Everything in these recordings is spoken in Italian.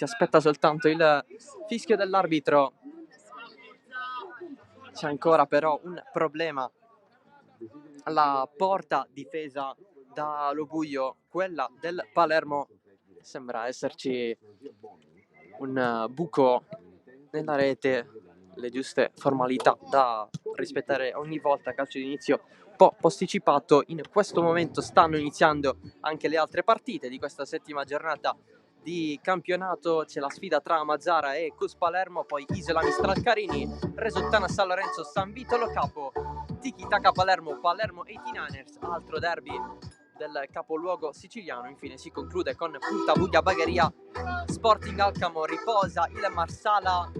ti aspetta soltanto il fischio dell'arbitro. C'è ancora però un problema alla porta difesa da Lobuio, quella del Palermo. Sembra esserci un buco nella rete, le giuste formalità da rispettare ogni volta. Calcio di inizio un po' posticipato. In questo momento stanno iniziando anche le altre partite di questa settima giornata di campionato. C'è la sfida tra Mazara e Cus Palermo, poi Isola Mistral Carini, Resottana San Lorenzo San Vitolo Capo, Tiki Taka Palermo 89ers, altro derby del capoluogo siciliano. Infine si conclude con Punta Vuglia Bagheria Sporting Alcamo riposa il Marsala.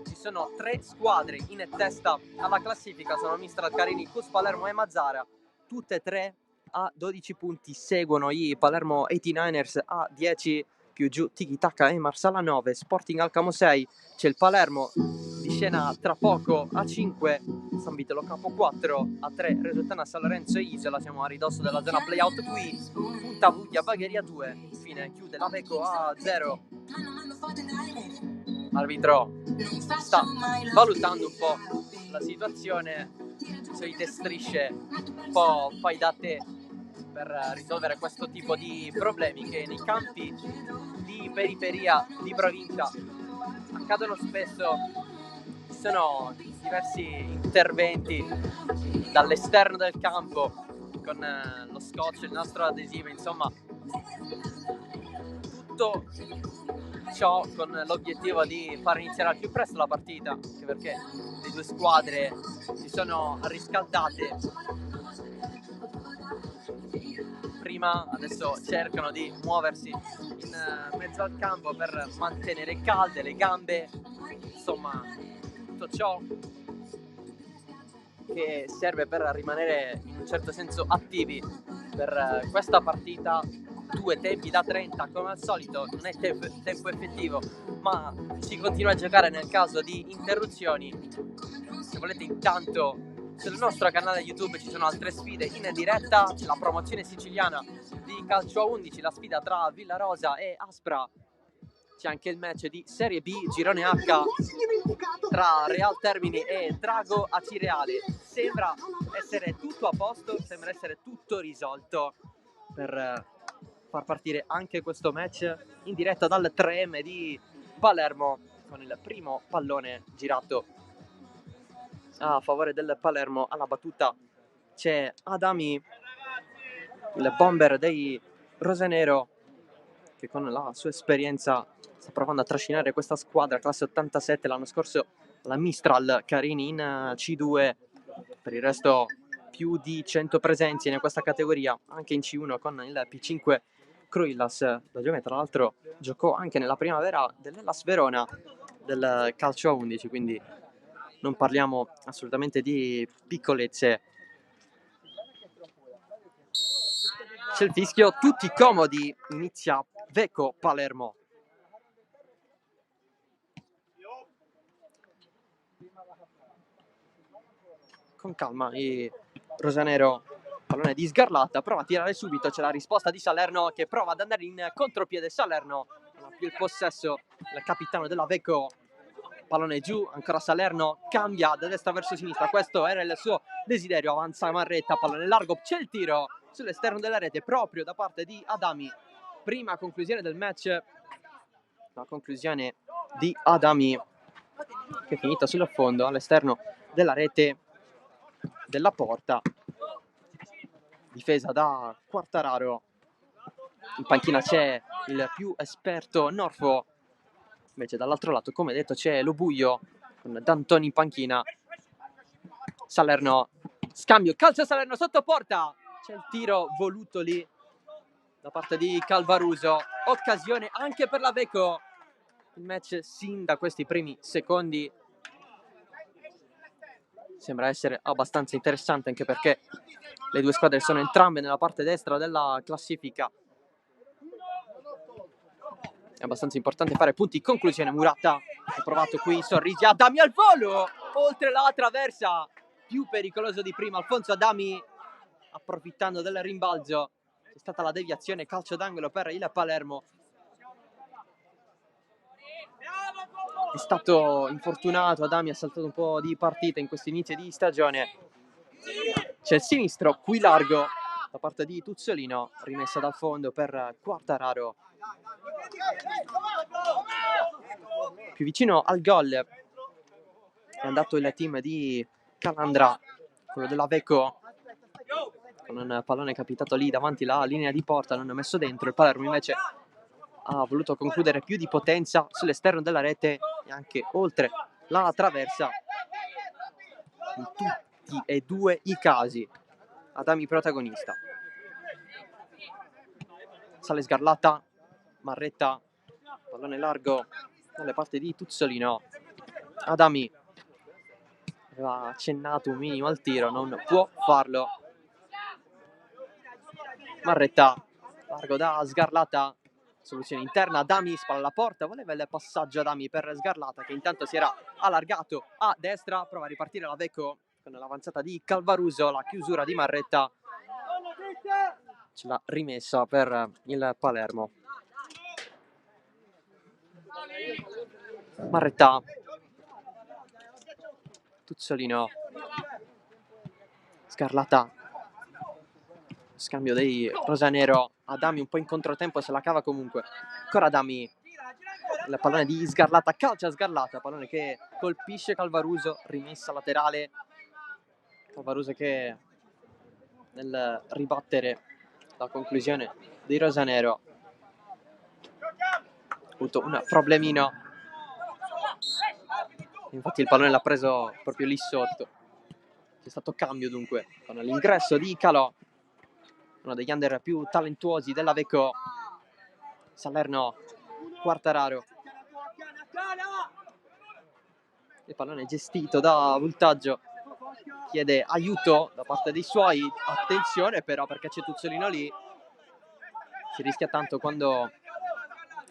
Ci sono 3 squadre in testa alla classifica, sono Mistral Carini, Cus Palermo e Mazara, tutte e 3 a 12 punti. Seguono i Palermo 89ers a 10, più giù Tiki Taka e Marsala 9, Sporting Alcamo 6, c'è il Palermo di scena tra poco a 5, San Vitolo Capo 4, a 3 Resottana San Lorenzo e Isola. Siamo a ridosso della zona playout qui. Punta Vuglia Bagheria 2, infine chiude l'Aveco a 0. L'arbitro sta valutando un po' la situazione, solite strisce un po' fai da te per risolvere questo tipo di problemi che nei campi di periferia di provincia accadono spesso. Ci sono diversi interventi dall'esterno del campo con lo scotch, il nastro adesivo, insomma tutto ciò con l'obiettivo di far iniziare al più presto la partita, anche perché le due squadre si sono riscaldate prima, adesso cercano di muoversi in mezzo al campo per mantenere calde le gambe, insomma tutto ciò che serve per rimanere in un certo senso attivi per questa partita. 2 tempi da 30 come al solito, non è tempo effettivo, ma si continua a giocare nel caso di interruzioni. Se volete, intanto sul nostro canale YouTube ci sono altre sfide in diretta, c'è la promozione siciliana di calcio a 11, la sfida tra Villarosa e Aspra, c'è anche il match di Serie B Girone H tra Real Termini e Drago Acireale. Sembra essere tutto a posto, sembra essere tutto risolto per far partire anche questo match in diretta dal 3M di Palermo, con il primo pallone girato a favore del Palermo. Alla battuta c'è Adami, il bomber dei Rosanero, che con la sua esperienza sta provando a trascinare questa squadra, classe 87, l'anno scorso la Mistral Carini in C2, per il resto più di 100 presenze in questa categoria, anche in C1 con il P5 Cruillas, da dove tra l'altro giocò anche nella primavera dell'Hellas Verona del calcio a 11, quindi non parliamo assolutamente di piccolezze. C'è il fischio, tutti comodi, inizia Veco Palermo. Con calma i Rosanero, pallone di Sgarlata, prova a tirare subito, c'è la risposta di Salerno che prova ad andare in contropiede. Salerno non ha più il possesso, il capitano della Veco, pallone giù, ancora Salerno, cambia da destra verso sinistra, questo era il suo desiderio, avanza Marretta, pallone largo, c'è il tiro sull'esterno della rete proprio da parte di Adami. Prima conclusione del match, la conclusione di Adami che è finita sul fondo all'esterno della rete della porta, difesa da Quartararo. In panchina c'è il più esperto Norfo, invece dall'altro lato, come detto, c'è Lobuio con D'Antoni in panchina. Salerno, scambio, calcio Salerno sotto porta, c'è il tiro voluto lì da parte di Calvaruso, occasione anche per la Veco. Il match sin da questi primi secondi sembra essere abbastanza interessante, anche perché le due squadre sono entrambe nella parte destra della classifica. È abbastanza importante fare punti. Conclusione, Murata ha provato qui, sorrisi, Adami al volo, oltre la traversa, più pericoloso di prima Alfonso Adami, approfittando del rimbalzo. C'è stata la deviazione, calcio d'angolo per il Palermo. è stato infortunato, Adami ha saltato un po' di partita in questo inizio di stagione. C'è il sinistro qui largo da parte di Tuzzolino, rimessa dal fondo per Quartararo. Più vicino al gol è andato il team di Calandra, quello dell'Aveco, con un pallone capitato lì davanti alla linea di porta, non ha messo dentro. Il Palermo invece ha voluto concludere più di potenza sull'esterno della rete e anche oltre la traversa. In tutti e due i casi Adami protagonista. Sale Sgarlata, Marretta, pallone largo dalle parti di Tuzzolino. Adami aveva accennato un minimo al tiro, non può farlo. Marretta, largo da Sgarlata, soluzione interna, Adami spalla alla porta, voleva il passaggio Adami per Sgarlata che intanto si era allargato a destra, prova a ripartire la Veco con l'avanzata di Calvaruso, la chiusura di Marretta ce l'ha rimessa per il Palermo. Marretta, Tuzzolino, Sgarlata, scambio dei rosanero. Adami un po' in controtempo, se la cava comunque. Ancora Adami, il pallone di Sgarlata, calcia Sgarlata, pallone che colpisce Calvaruso, rimessa laterale. Calvaruso che nel ribattere la conclusione di rosanero ha avuto un problemino, infatti il pallone l'ha preso proprio lì sotto. C'è stato cambio dunque con l'ingresso di Calò, uno degli under più talentuosi della Veco. Salerno, Quartararo, il pallone gestito da Voltaggio, chiede aiuto da parte dei suoi, attenzione però perché c'è Tuzzolino lì, si rischia tanto quando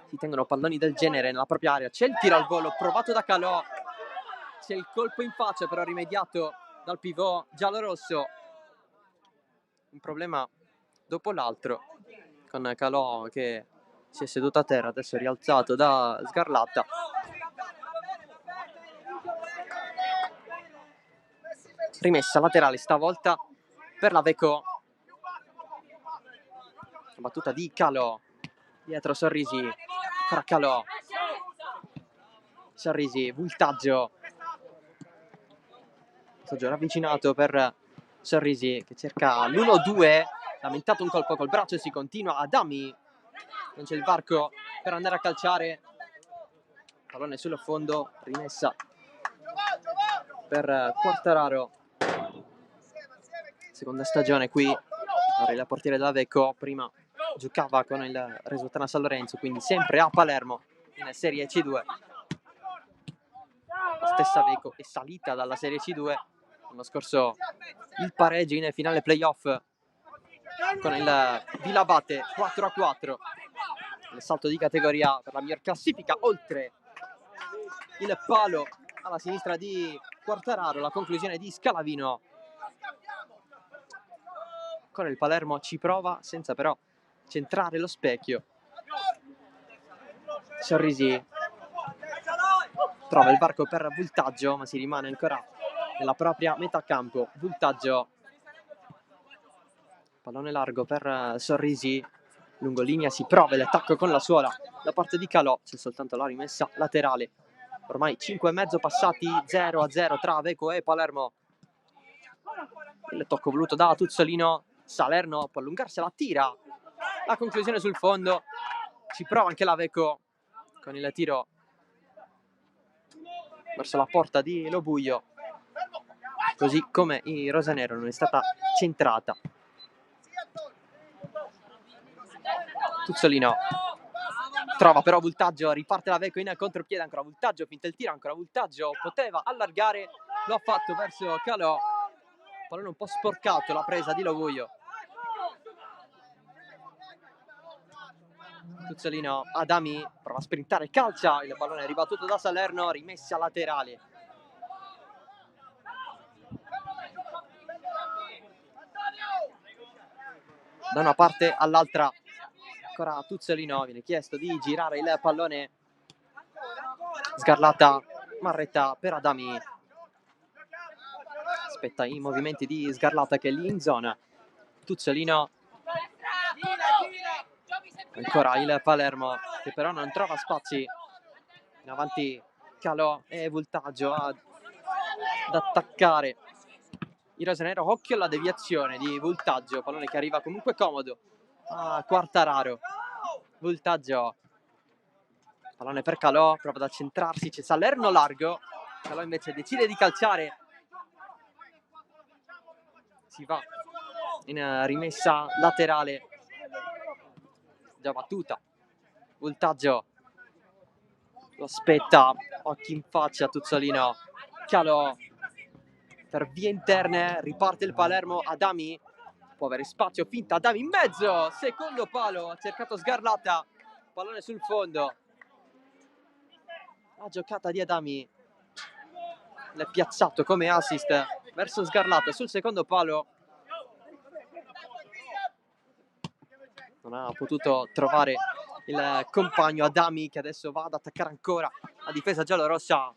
si tengono palloni del genere nella propria area. C'è il tiro al volo provato da Calò, c'è il colpo in faccia però rimediato dal pivot giallorosso. Un problema dopo l'altro con Calò che si è seduto a terra, adesso è rialzato da Sgarlata. Rimessa laterale stavolta per la Veco. La battuta di Calò, dietro Sorrisi, ancora Calò. Sorrisi, Voltaggio. Voltaggio ravvicinato per Sorrisi che cerca l'1-2. Lamentato un colpo col braccio, si continua. Adami, non c'è il varco per andare a calciare. Pallone sullo fondo, rimessa per Quartararo. Seconda stagione qui, il portiere della Veco, prima giocava con il Resuttana San Lorenzo, quindi sempre a Palermo in Serie C2. La stessa Veco è salita dalla Serie C2, l'anno scorso il pareggio in finale playoff con il Vilabate 4-4, il salto di categoria per la miglior classifica, oltre il palo alla sinistra di Quartararo, la conclusione di Scalavino. Ancora il Palermo ci prova senza però centrare lo specchio. Sorrisi trova il varco per Voltaggio, ma si rimane ancora nella propria metà campo. Voltaggio, pallone largo per Sorrisi, lungolinea, si prova l'attacco con la suola da parte di Calò, c'è soltanto la rimessa laterale. Ormai 5,5 passati, 0-0 tra Veco e Palermo. Il tocco voluto da Tuzzolino, Salerno può allungarsela, tira, la conclusione sul fondo, ci prova anche la Veco con il tiro verso la porta di Lobuio, così come il rosanero non è stata centrata. Tuzzolino trova però Voltaggio, riparte la Veco in contropiede, ancora Voltaggio, finta il tiro, ancora Voltaggio, poteva allargare, lo ha fatto verso Calò, pallone un po' sporcato, la presa di Lobuio. Tuzzolino, Adami prova a sprintare, calcia, il pallone è ribattuto da Salerno, rimessa laterale. Da una parte all'altra, ancora Tuzzolino, viene chiesto di girare il pallone Sgarlata, Marretta per Adami. Aspetta i movimenti di Sgarlata che è lì in zona. Tuzzolino. Ancora il Palermo che però non trova spazi. In avanti Calò e Voltaggio ad attaccare i rosanero. Occhio alla deviazione di Voltaggio, pallone che arriva comunque comodo a Quartararo. Voltaggio, pallone per Calò, prova ad accentrarsi, c'è Salerno largo. Calò invece decide di calciare. Si va in rimessa laterale, già battuta. Voltaggio lo aspetta, occhi in faccia Tuzzolino. Calò per vie interne, riparte il Palermo. Adami può avere spazio, finta Adami in mezzo, secondo palo, ha cercato Sgarlata, pallone sul fondo. La giocata di Adami l'è piazzato come assist verso Sgarlata sul secondo palo. Non ha potuto trovare il compagno Adami, che adesso va ad attaccare ancora la difesa giallorossa.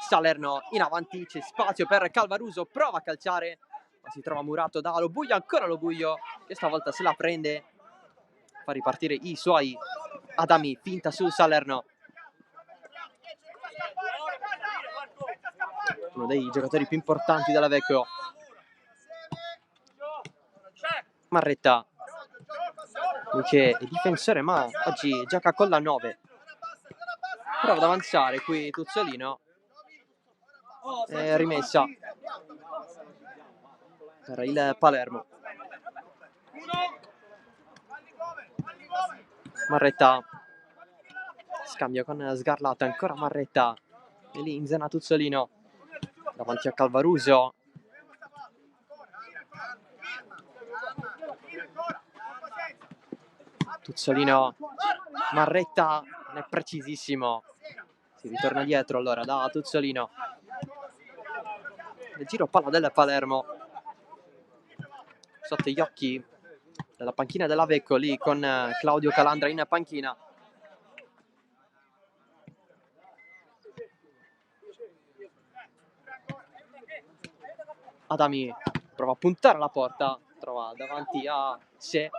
Salerno in avanti, c'è spazio per Calvaruso, prova a calciare, ma si trova murato da Lobuio, ancora Lobuio, che stavolta se la prende, fa ripartire i suoi. Adami, finta sul Salerno. Uno dei giocatori più importanti della Vecchio. Marretta, lui che è difensore ma oggi gioca con la 9. Prova ad avanzare qui Tuzzolino. Rimessa per il Palermo. Marretta, scambio con Sgarlata, ancora Marretta, e lì in zona Tuzzolino davanti a Calvaruso. Tuzzolino, Marretta, non è precisissimo, si ritorna dietro allora da Tuzzolino. Il giro palla del Palermo sotto gli occhi della panchina della Vecco, lì con Claudio Calandra in panchina. Adami prova a puntare alla porta, trova davanti a sé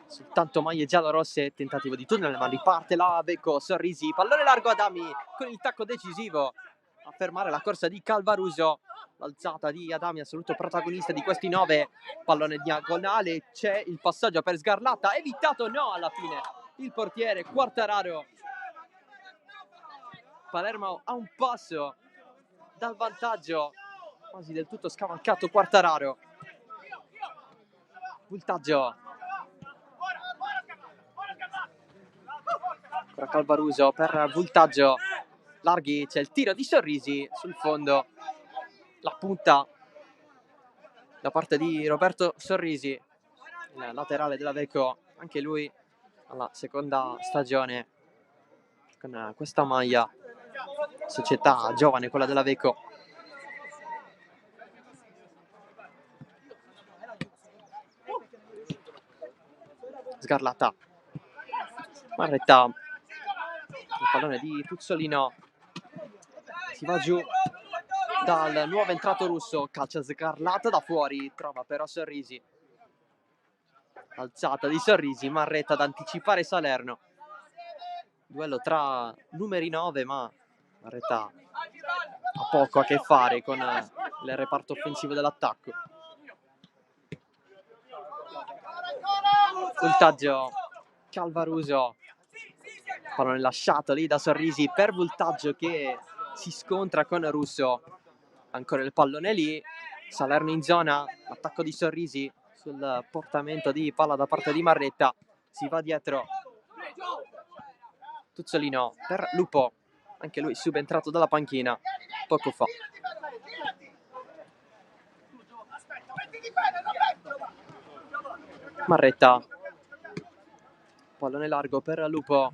soltanto maglie giallorosse, tentativo di tunnel ma riparte la Vecco. Sorrisi, pallone largo, Adami con il tacco decisivo a fermare la corsa di Calvaruso. L'alzata di Adami, assoluto protagonista di questi 9. Pallone diagonale, c'è il passaggio per Sgarlata, evitato no alla fine il portiere Quartararo. Palermo a un passo dal vantaggio, quasi del tutto scavalcato Quartararo. Voltaggio, ancora Calvaruso per Voltaggio, larghi, c'è il tiro di Sorrisi sul fondo, la punta da parte di Roberto Sorrisi, il laterale della Vecchio, anche lui alla seconda stagione con questa maglia, società giovane quella della Vecchio. Sgarlata, Marretta, il pallone di Tuzzolino, si va giù dal nuovo entrato russo, calcia Sgarlata da fuori, trova però Sorrisi, alzata di Sorrisi, Marretta ad anticipare Salerno, duello tra numeri 9 ma Marretta ha poco a che fare con il reparto offensivo dell'attacco. Voltaggio, Calvaruso, pallone lasciato lì da Sorrisi per Voltaggio che si scontra con Russo, ancora il pallone lì, Salerno in zona, attacco di Sorrisi sul portamento di palla da parte di Marretta, si va dietro Tuzzolino per Lupo, anche lui subentrato dalla panchina poco fa. Marretta, pallone largo per Lupo,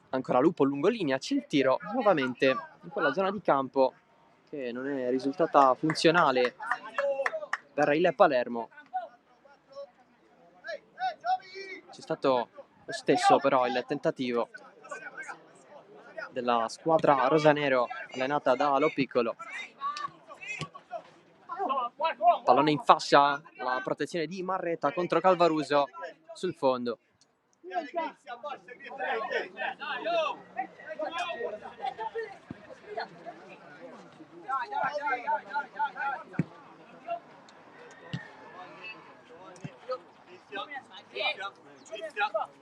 ancora Lupo lungolinea, c'è il tiro nuovamente in quella zona di campo che non è risultata funzionale per il Palermo. C'è stato Lo stesso però il tentativo della squadra rosanero allenata da Lo Piccolo. Pallone in fascia, la protezione di Marretta contro Calvaruso sul fondo.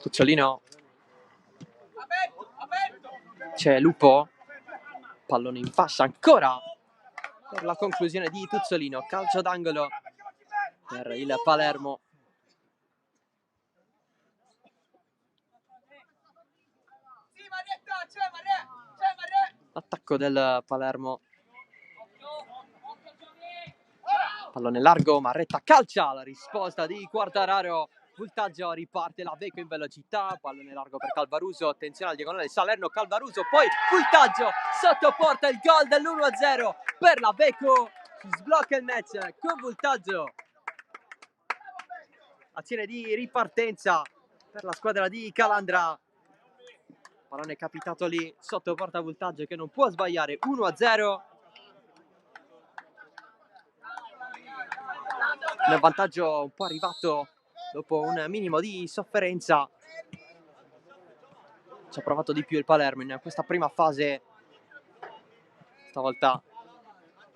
Tuzzolino, c'è Lupo, pallone in fascia ancora per la conclusione di Tuzzolino, calcio d'angolo per il Palermo. L'attacco del Palermo, pallone largo, Marretta calcia, la risposta di Quartararo, Voltaggio, riparte la Veco in velocità, pallone largo per Calvaruso, attenzione al diagonale Salerno, Calvaruso, poi Voltaggio, sotto porta il gol dell'1-0 per la Veco, si sblocca il match con Voltaggio. Azione di ripartenza per la squadra di Calandra, pallone capitato lì sotto porta Voltaggio che non può sbagliare, 1-0. Il vantaggio un po' arrivato dopo un minimo di sofferenza. Ci ha provato di più il Palermo in questa prima fase. Stavolta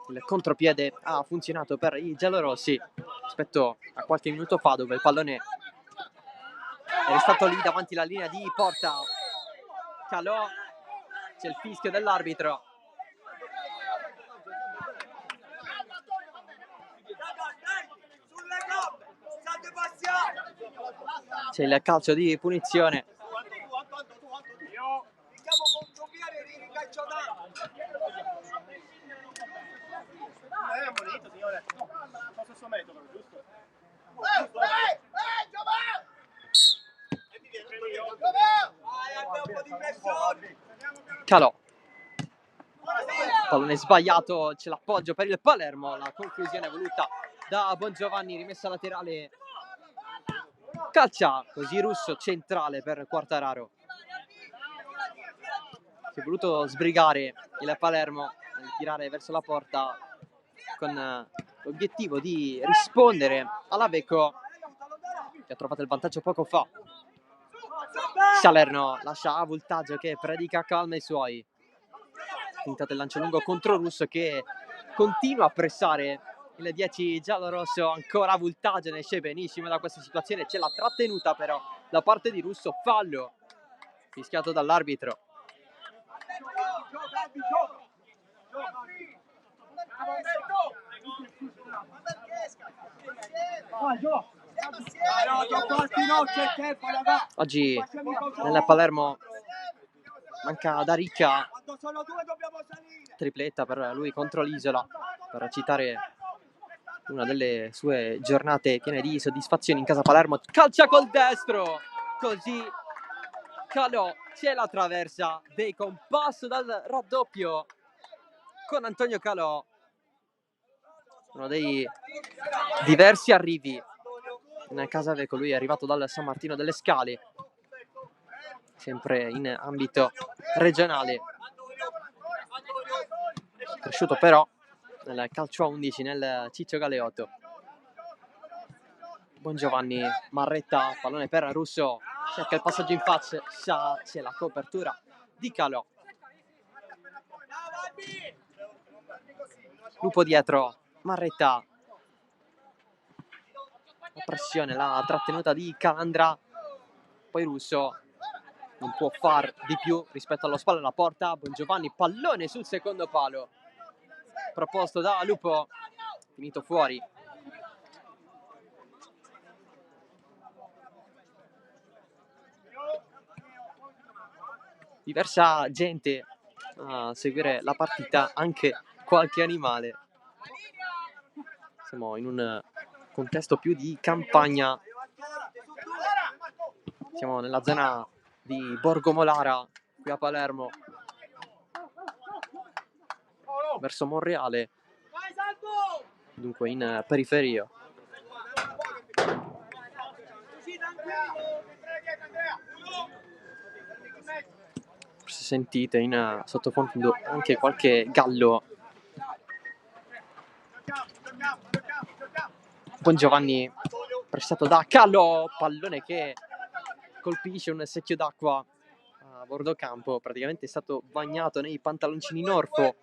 il contropiede ha funzionato per i giallorossi rispetto a qualche minuto fa, dove il pallone è restato lì davanti alla linea di porta. Calò, c'è il fischio dell'arbitro. C'è il calcio di punizione. Calò, pallone sbagliato, c'è l'appoggio per il Palermo, la conclusione voluta da Bongiovanni, rimessa laterale, calcia così Russo, centrale per Quartararo. Si è voluto sbrigare il Palermo nel tirare verso la porta con l'obiettivo di rispondere alla Veco, che ha trovato il vantaggio poco fa. Salerno lascia a Voltaggio che predica calma ai suoi. Tentato il lancio lungo contro Russo che continua a pressare il 10 giallorosso. Ancora Voltaggio ne esce benissimo da questa situazione, c'è la trattenuta però da parte di Russo, fallo fischiato dall'arbitro. Oggi nel Palermo manca da Ricca, tripletta per lui contro l'Isola, per citare una delle sue giornate piene di soddisfazioni in casa Palermo. Calcia col destro, così Calò c'è la traversa, Bacon, passo dal raddoppio con Antonio Calò, uno dei diversi arrivi in casa Veco. Lui è arrivato dal San Martino delle Scale, sempre in ambito regionale, cresciuto però nel calcio a 11 nel Ciccio Galeotto. Bongiovanni, Marretta, pallone per Russo, cerca il passaggio in faccia, c'è la copertura di Calò. Lupo dietro, Marretta, la pressione, la trattenuta di Calandra, poi Russo non può far di più rispetto allo spalle alla porta. Bongiovanni, pallone sul secondo palo, proposto da Lupo, finito fuori. Diversa gente a seguire la partita, anche qualche animale. Siamo in un contesto più di campagna, siamo nella zona di Borgo Molara qui a Palermo, verso Monreale, dunque in periferia. forse sentite in sottofondo anche qualche gallo. Bongiovanni pressato da Calò, pallone che colpisce un secchio d'acqua a bordo campo, praticamente è stato bagnato nei pantaloncini Norfo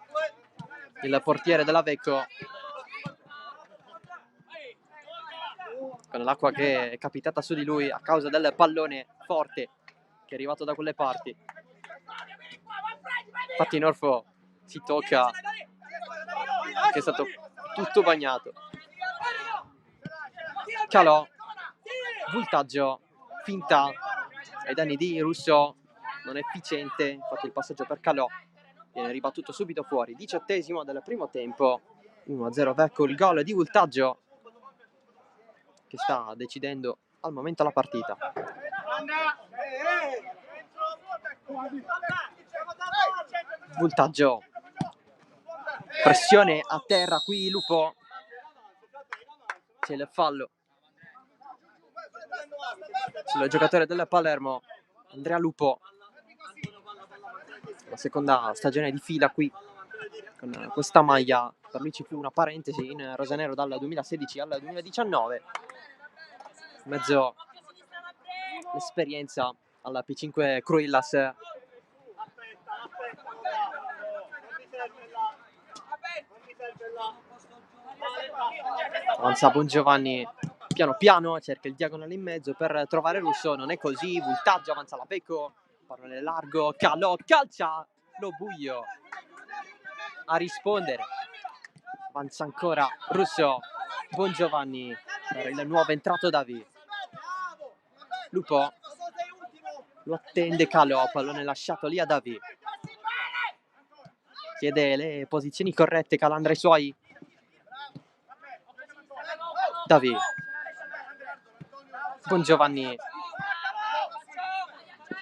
il portiere della Vecco, con l'acqua che è capitata su di lui a causa del pallone forte che è arrivato da quelle parti. Infatti Norfo si tocca, che è stato tutto bagnato. Calò, voltaggio, finta ai danni di Russo, non efficiente, infatti il passaggio per Calò viene ribattuto subito fuori. 18esimo del primo tempo, 1-0 Vecco, il gol di voltaggio che sta decidendo al momento la partita. Voltaggio, pressione a terra qui Lupo, c'è il fallo sul giocatore del Palermo, Andrea Lupo, la seconda stagione di fila qui con questa maglia. Per lui ci fu una parentesi in rosanero dal 2016 al 2019, in mezzo l'esperienza alla P5 Cruillas. Avanza Bongiovanni piano piano, cerca il diagonale in mezzo per trovare Russo, non è così, voltaggio, avanza la Vecco, pallone largo, Calò, calcia, lo buio a rispondere, avanza ancora Russo, Bongiovanni per il nuovo entrato Davi, Lupo lo attende Calò, pallone lasciato lì a Davi, chiede le posizioni corrette Calandra ai suoi, Davi, Bongiovanni,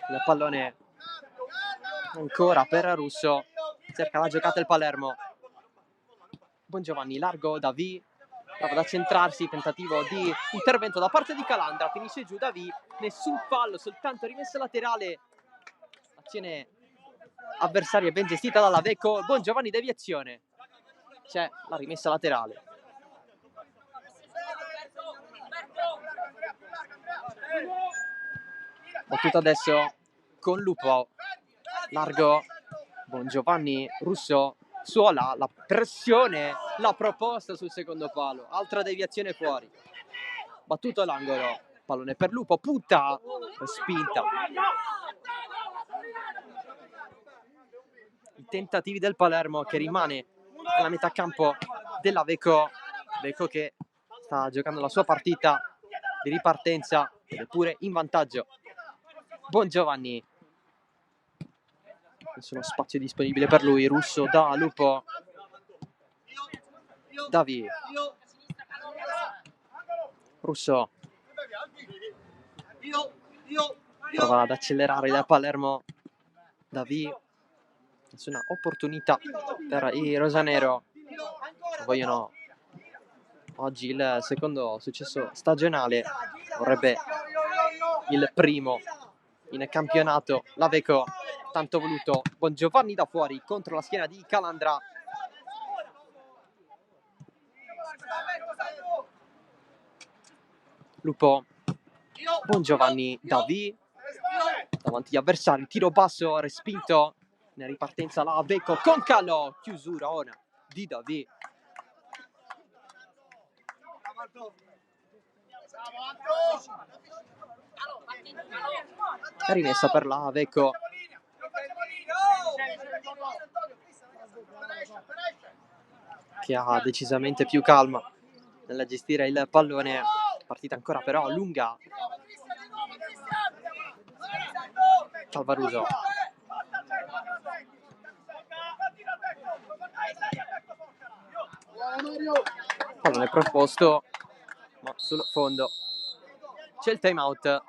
il pallone ancora per Russo, cerca la giocata il Palermo, Bongiovanni largo, Davi prova ad accentrarsi, tentativo di intervento da parte di Calandra, finisce giù Davi, nessun fallo, soltanto rimessa laterale, azione avversaria ben gestita dalla Vecco, Bongiovanni deviazione, c'è la rimessa laterale. Battuta adesso con Lupo, largo, Bongiovanni, Russo, suola, la pressione, la proposta sul secondo palo, altra deviazione fuori, battuto all'angolo, pallone per Lupo, punta, spinta. I tentativi del Palermo che rimane alla metà campo della Vecco, Vecco che sta giocando la sua partita di ripartenza ed è pure in vantaggio. Bongiovanni, nessuno spazio disponibile per lui, Russo da Lupo, Davi, Russo prova ad accelerare da Palermo, Davi, nessuna opportunità per i rosanero, vogliono oggi il secondo successo stagionale, vorrebbe il primo in campionato. La Vecco, tanto voluto, Bongiovanni da fuori contro la schiena di Calandra, Lupo, Bongiovanni, Davi davanti agli avversari, tiro basso respinto, in ripartenza la Vecco con Calò, chiusura ora di Davi, rimessa per la Vecco che ha decisamente più calma nel gestire il pallone, partita ancora però lunga. Calvaruso, pallone proposto ma sul fondo, c'è il time out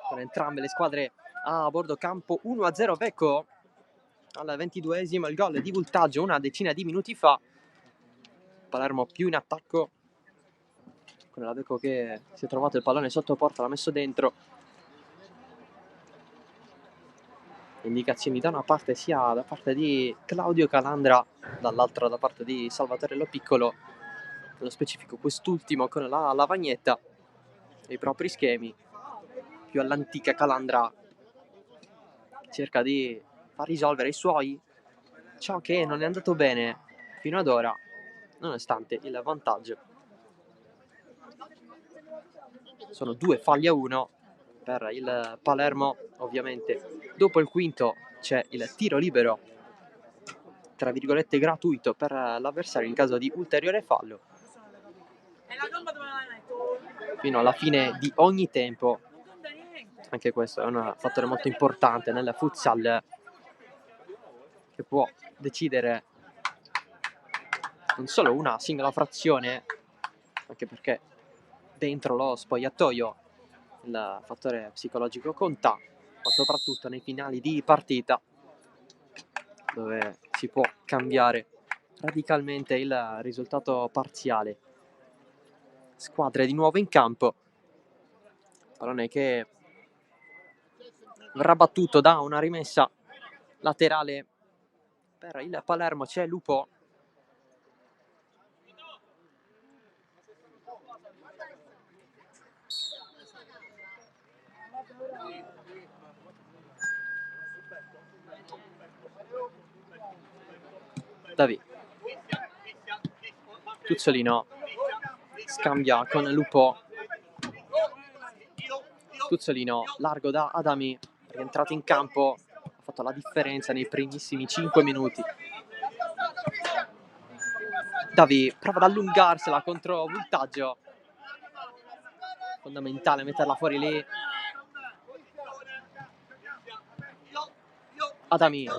con entrambe le squadre a bordo campo. 1-0 Vecco al 22esimo, il gol di voltaggio una decina di minuti fa, Palermo più in attacco con la Vecco che si è trovato il pallone sotto porta, l'ha messo dentro. indicazioni da una parte sia da parte di Claudio Calandra, dall'altra da parte di Salvatore Lo Piccolo, nello specifico quest'ultimo con la lavagnetta e i propri schemi. Più all'antica Calandra cerca di far risolvere i suoi ciò che non è andato bene fino ad ora, nonostante il vantaggio. Sono 2 falli a 1 per il Palermo, ovviamente. Dopo il quinto c'è il tiro libero, tra virgolette gratuito, per l'avversario in caso di ulteriore fallo. Fino alla fine di ogni tempo. Anche questo è un fattore molto importante nel futsal, che può decidere non solo una singola frazione, anche perché dentro lo spogliatoio il fattore psicologico conta, ma soprattutto nei finali di partita, dove si può cambiare radicalmente il risultato parziale. Squadre di nuovo in campo, pallone che verrà battuto da una rimessa laterale per il Palermo. C'è Lupo, Davì, Tuzzolino scambia con Lupo, Tuzzolino largo da Adami, rientrato in campo, ha fatto la differenza nei primissimi 5 minuti. Davì prova ad allungarsela contro Voltaggio, fondamentale metterla fuori lì. Adami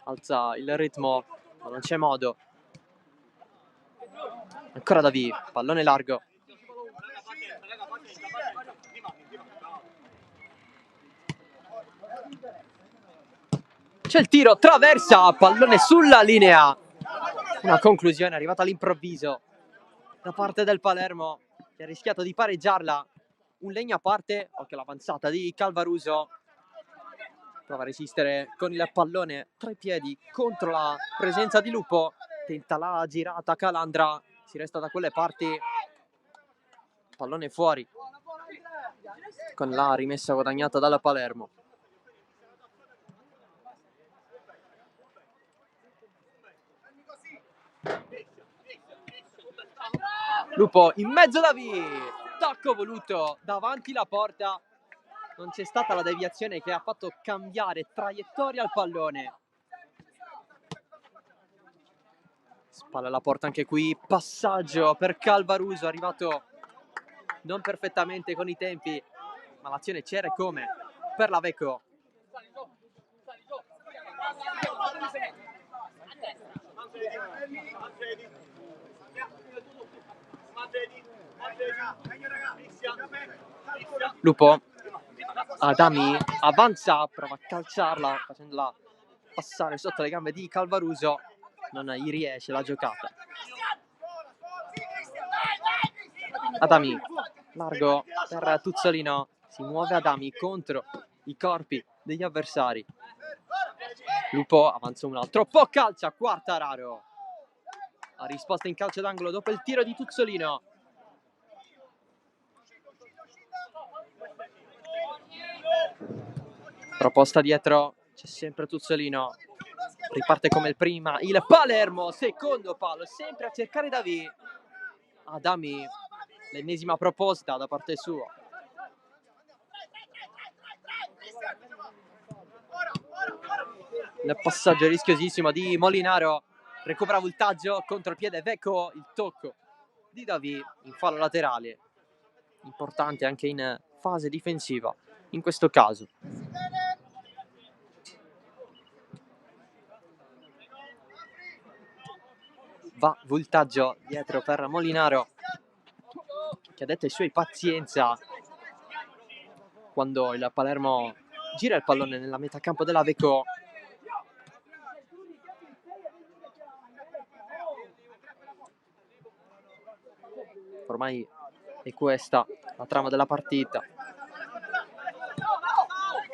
alza il ritmo, ma non c'è modo. Ancora Davì, pallone largo. C'è il tiro, traversa, pallone sulla linea. Una conclusione arrivata all'improvviso da parte del Palermo, che ha rischiato di pareggiarla. Un legno a parte, occhio l'avanzata di Calvaruso. Prova a resistere con il pallone tra i piedi contro la presenza di Lupo. Tenta la girata Calandra, si resta da quelle parti. Pallone fuori con la rimessa guadagnata dalla Palermo. Lupo in mezzo da V, tacco voluto davanti la porta. Non c'è stata la deviazione che ha fatto cambiare traiettoria al pallone. Spalla alla porta anche qui, passaggio per Calvaruso, arrivato non perfettamente con i tempi, ma l'azione c'era come per la Vecco. Lupo, Adami avanza, prova a calciarla facendola passare sotto le gambe di Calvaruso, non gli riesce la giocata. Adami largo per Tuzzolino, si muove Adami contro i corpi degli avversari. Lupo avanza un altro po', calcia, Quartararo. Ha risposta in calcio d'angolo dopo il tiro di Tuzzolino. Proposta dietro, c'è sempre Tuzzolino. Riparte come il prima il Palermo, secondo palo, sempre a cercare Davì. Adami, l'ennesima proposta da parte sua. Il passaggio rischiosissimo di Molinaro, recupera Voltaggio, contro il piede Vecco, il tocco di Davì in fallo laterale, importante anche in fase difensiva in questo caso. Va Voltaggio dietro per Molinaro, che ha detto ai suoi pazienza quando il Palermo gira il pallone nella metà campo della Vecco. Ormai è questa la trama della partita.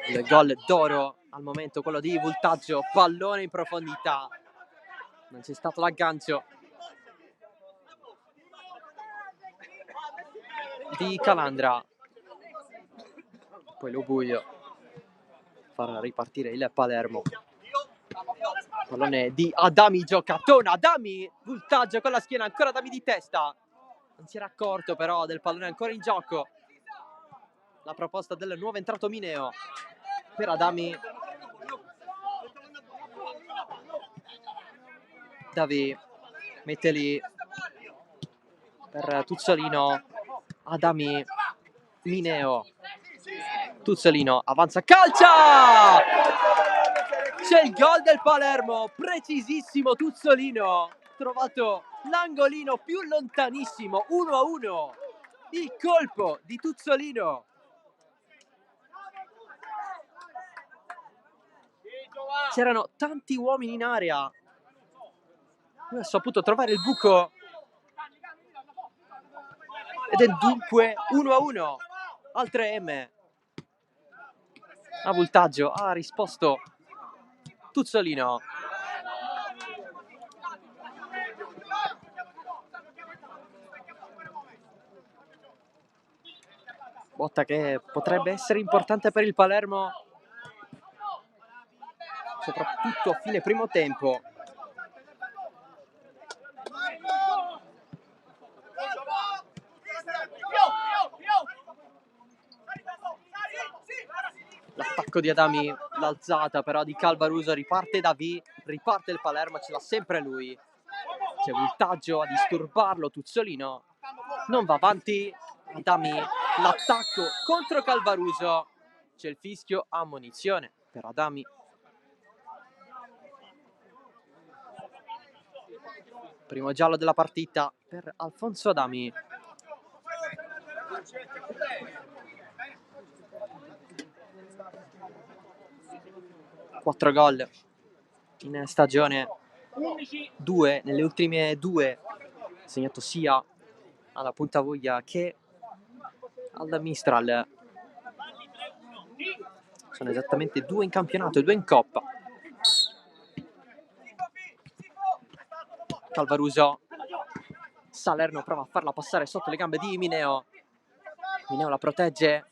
Il gol d'oro al momento quello di Voltaggio, pallone in profondità, non c'è stato l'aggancio di Calandra, poi Lobuio farà ripartire il Palermo. Pallone di Adami, giocatone, Adami, Voltaggio con la schiena, ancora Adami di testa, non si era accorto però del pallone ancora in gioco. La proposta del nuovo entrato Mineo per Adami. Davi mette lì per Tuzzolino, Adami, Mineo, Tuzzolino avanza, calcia! C'è il gol del Palermo, precisissimo Tuzzolino, trovato l'angolino più lontanissimo, 1-1, il colpo di Tuzzolino. C'erano tanti uomini in area, lui ha saputo trovare il buco ed è dunque 1-1 al 3M. A Voltaggio ha risposto Tuzzolino. Botta che potrebbe essere importante per il Palermo, soprattutto a fine primo tempo. L'attacco di Adami, l'alzata però di Calvaruso, riparte Davi, riparte il Palermo, ce l'ha sempre lui. C'è Voltaggio a disturbarlo, Tuzzolino non va avanti, Adami, l'attacco contro Calvaruso, c'è il fischio, ammonizione per Adami. Primo giallo della partita per Alfonso Adami. Quattro gol in stagione, 2 nelle ultime 2, segnato sia alla Puntavoglia che al Mistral. Sono esattamente 2 in campionato e 2 in Coppa. Calvaruso, Salerno prova a farla passare sotto le gambe di Mineo. Mineo la protegge,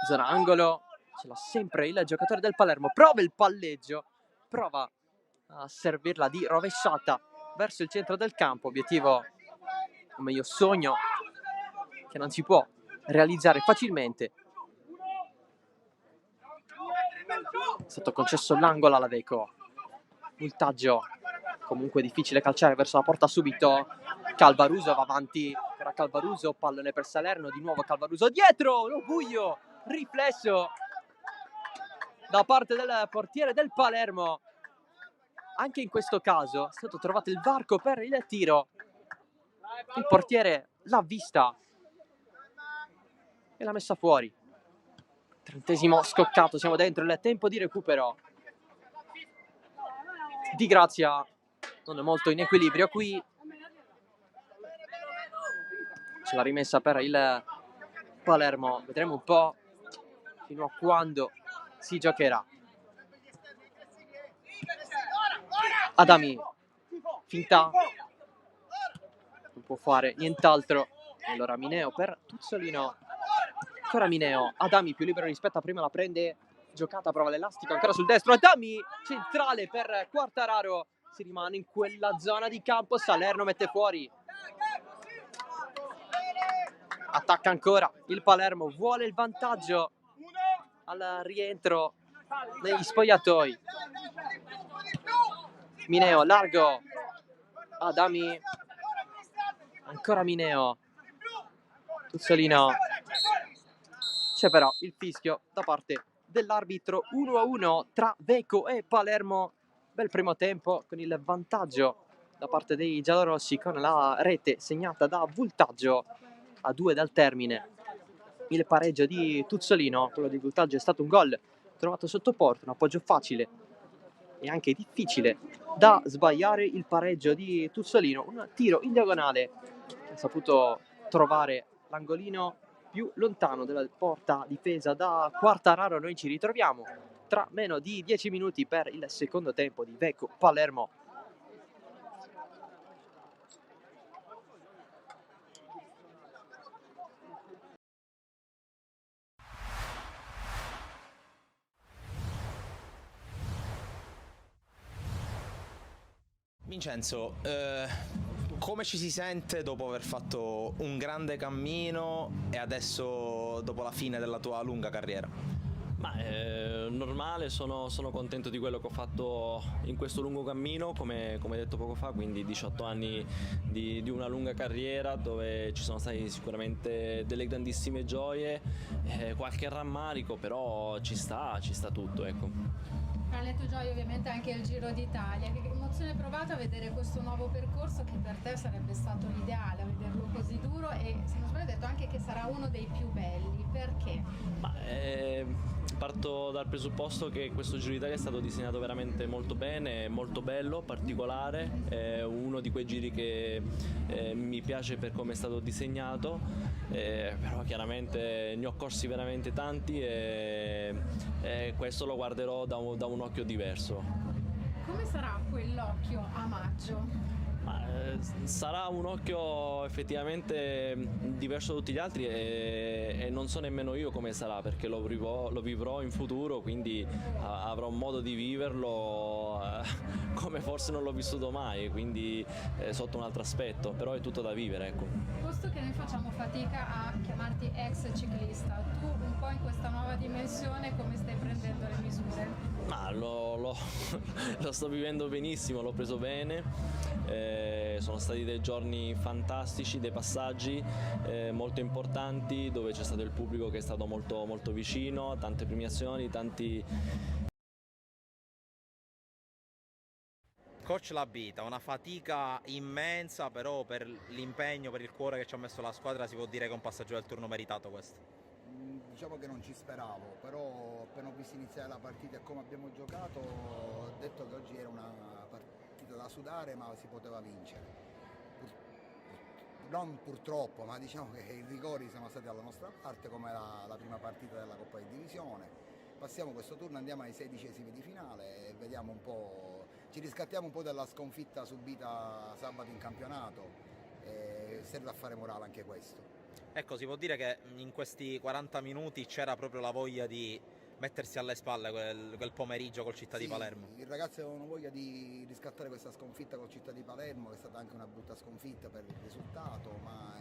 zona angolo, ce l'ha sempre il giocatore del Palermo, prova il palleggio, prova a servirla di rovesciata verso il centro del campo, obiettivo, o meglio sogno, che non si può realizzare facilmente. È stato concesso l'angolo alla Veco. Voltaggio, comunque difficile calciare verso la porta subito. Calvaruso va avanti, era Calvaruso, pallone per Salerno, di nuovo Calvaruso dietro, Lobuio, riflesso da parte del portiere del Palermo. Anche in questo caso è stato trovato il varco per il tiro, il portiere l'ha vista e l'ha messa fuori. 30° scoccato, siamo dentro il tempo di recupero. Di Grazia non è molto in equilibrio qui, ce l'ha rimessa per il Palermo, vedremo un po' fino a quando si giocherà. Adami, finta, non può fare nient'altro, allora Mineo per Tuzzolino, ancora Mineo, Adami più libero rispetto a prima, la prende, giocata, prova l'elastico, ancora sul destro, Adami, centrale per Quartararo, si rimane in quella zona di campo, Salerno mette fuori, attacca ancora il Palermo, vuole il vantaggio al rientro negli spogliatoi. Mineo, largo, Adami, ancora Mineo, Tuzzolino, c'è però il fischio da parte dell'arbitro, 1-1 tra Veco e Palermo. Bel primo tempo con il vantaggio da parte dei giallorossi, con la rete segnata da Voltaggio a 2 dal termine. Il pareggio di Tuzzolino, quello di Voltaggio, è stato un gol trovato sotto porta, un appoggio facile e anche difficile da sbagliare. Il pareggio di Tuzzolino, un tiro in diagonale che ha saputo trovare l'angolino più lontano della porta difesa da Quartararo. Noi ci ritroviamo tra meno di 10 minuti per il secondo tempo di Vecco Palermo. Vincenzo, come ci si sente dopo aver fatto un grande cammino e adesso dopo la fine della tua lunga carriera? Normale, sono contento di quello che ho fatto in questo lungo cammino, come detto poco fa, quindi 18 anni di una lunga carriera dove ci sono stati sicuramente delle grandissime gioie, qualche rammarico, però ci sta tutto, ecco. Tra le tue gioie ovviamente anche il Giro d'Italia. Che emozione provata a vedere questo nuovo percorso che per te sarebbe stato l'ideale, a vederlo così duro, e se non sbaglio hai detto anche che sarà uno dei più belli. Perché? Parto dal presupposto che questo Giro d'Italia è stato disegnato veramente molto bene, molto bello, particolare, è uno di quei giri che mi piace per come è stato disegnato, però chiaramente ne ho corsi veramente tanti e questo lo guarderò da un occhio diverso. Come sarà quell'occhio a maggio? Sarà un occhio effettivamente diverso da tutti gli altri e non so nemmeno io come sarà, perché lo vivrò in futuro, quindi avrò modo di viverlo come forse non l'ho vissuto mai, quindi sotto un altro aspetto, però è tutto da vivere, ecco. Posto che noi facciamo fatica a chiamarti ex ciclista, tu un po' in questa nuova dimensione come stai prendendo le misure? Lo sto vivendo benissimo, l'ho preso bene, sono stati dei giorni fantastici, dei passaggi molto importanti dove c'è stato il pubblico che è stato molto, molto vicino, tante premiazioni, tanti... Coach Labita, una fatica immensa, però per l'impegno, per il cuore che ci ha messo la squadra si può dire che è un passaggio del turno meritato questo. Diciamo che non ci speravo, però appena ho visto iniziare la partita e come abbiamo giocato ho detto che oggi era una partita da sudare, ma si poteva vincere. Non purtroppo, ma diciamo che i rigori sono stati dalla nostra parte come la prima partita della Coppa di Divisione. Passiamo questo turno, andiamo ai 16esimi di finale e vediamo un po', ci riscattiamo un po' dalla sconfitta subita sabato in campionato e serve a fare morale anche questo. Ecco, si può dire che in questi 40 minuti c'era proprio la voglia di mettersi alle spalle quel pomeriggio col Città di Palermo. I ragazzi avevano voglia di riscattare questa sconfitta col Città di Palermo, che è stata anche una brutta sconfitta per il risultato, ma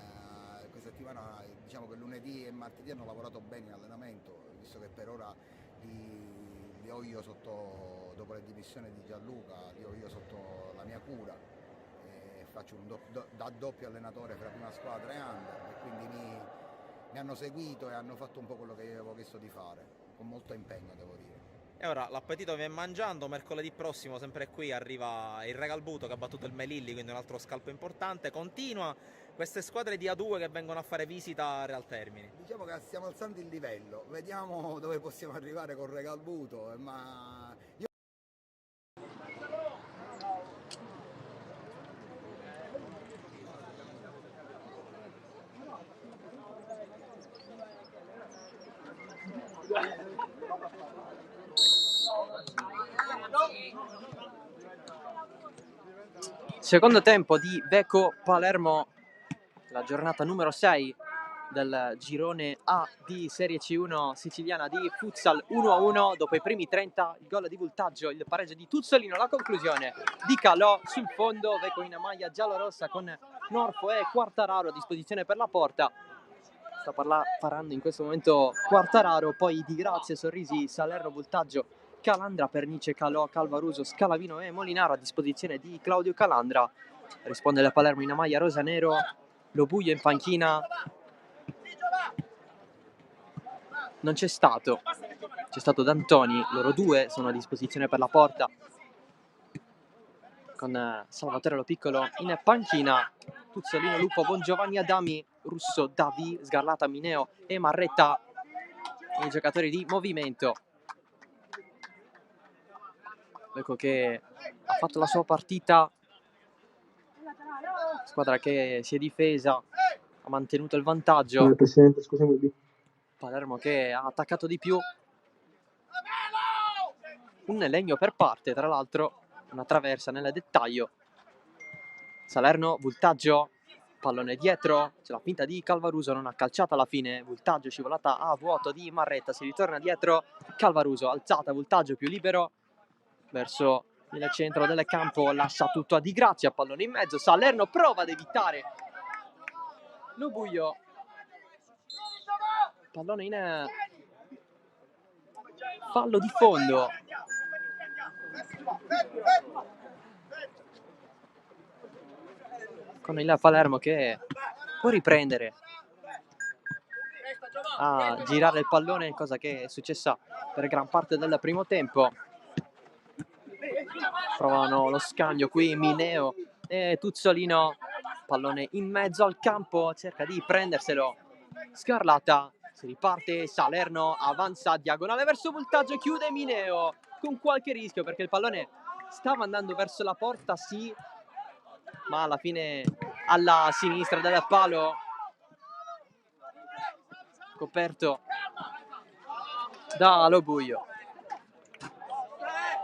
questa settimana diciamo che lunedì e martedì hanno lavorato bene in allenamento, visto che per ora li ho io sotto, dopo le dimissioni di Gianluca, li ho io sotto la mia cura. Faccio da doppio allenatore fra prima squadra e under, e quindi mi hanno seguito e hanno fatto un po' quello che io avevo chiesto di fare, con molto impegno devo dire. E ora l'appetito viene mangiando, mercoledì prossimo sempre qui arriva il Regalbuto che ha battuto il Melilli, quindi un altro scalpo importante, continua queste squadre di A2 che vengono a fare visita a Real Termini. Diciamo che stiamo alzando il livello, vediamo dove possiamo arrivare con Regalbuto, ma io... Secondo tempo di Vecco Palermo, la giornata numero 6 del girone A di Serie C1 siciliana di futsal, 1-1 dopo i primi 30, il gol di Voltaggio, il pareggio di Tuzzolino, la conclusione di Calò sul fondo. Vecco in maglia giallorossa con Norfo e Quartararo a disposizione per la porta. Sta parando in questo momento Quartararo, poi Di Grazia, Sorrisi, Salerno, Voltaggio, Calandra, Pernice, Calò, Calvaruso, Scalavino e Molinaro a disposizione di Claudio Calandra. Risponde la Palermo in maglia rosa-nero, Lo Buio in panchina. Non c'è stato D'Antoni, loro due sono a disposizione per la porta con Salvatore Lo Piccolo in panchina, Tuzzolino, Lupo, Bongiovanni, Adami, Russo, Davi, Sgarlata, Mineo e Marretta, i giocatori di movimento. Ecco che ha fatto la sua partita, squadra che si è difesa, ha mantenuto il vantaggio. Palermo che ha attaccato di più. un legno per parte, tra l'altro una traversa nel dettaglio. Salerno, voltaggio, pallone dietro, c'è la finta di Calvaruso, non ha calciato alla fine, voltaggio, scivolata a vuoto di Marretta, si ritorna dietro, Calvaruso, alzata, voltaggio più libero, verso il centro del campo, lascia tutto a Di Grazia, pallone in mezzo, Salerno prova ad evitare Lo Buio, pallone in fallo di fondo. Con il Palermo che può riprendere a girare il pallone, cosa che è successa per gran parte del primo tempo. Provano lo scambio qui Mineo e Tuzzolino, pallone in mezzo al campo, cerca di prenderselo Scarlata, si riparte, Salerno avanza diagonale verso voltaggio, chiude Mineo con qualche rischio perché il pallone stava andando verso la porta, sì, ma alla fine alla sinistra del palo, coperto da Lo Buio.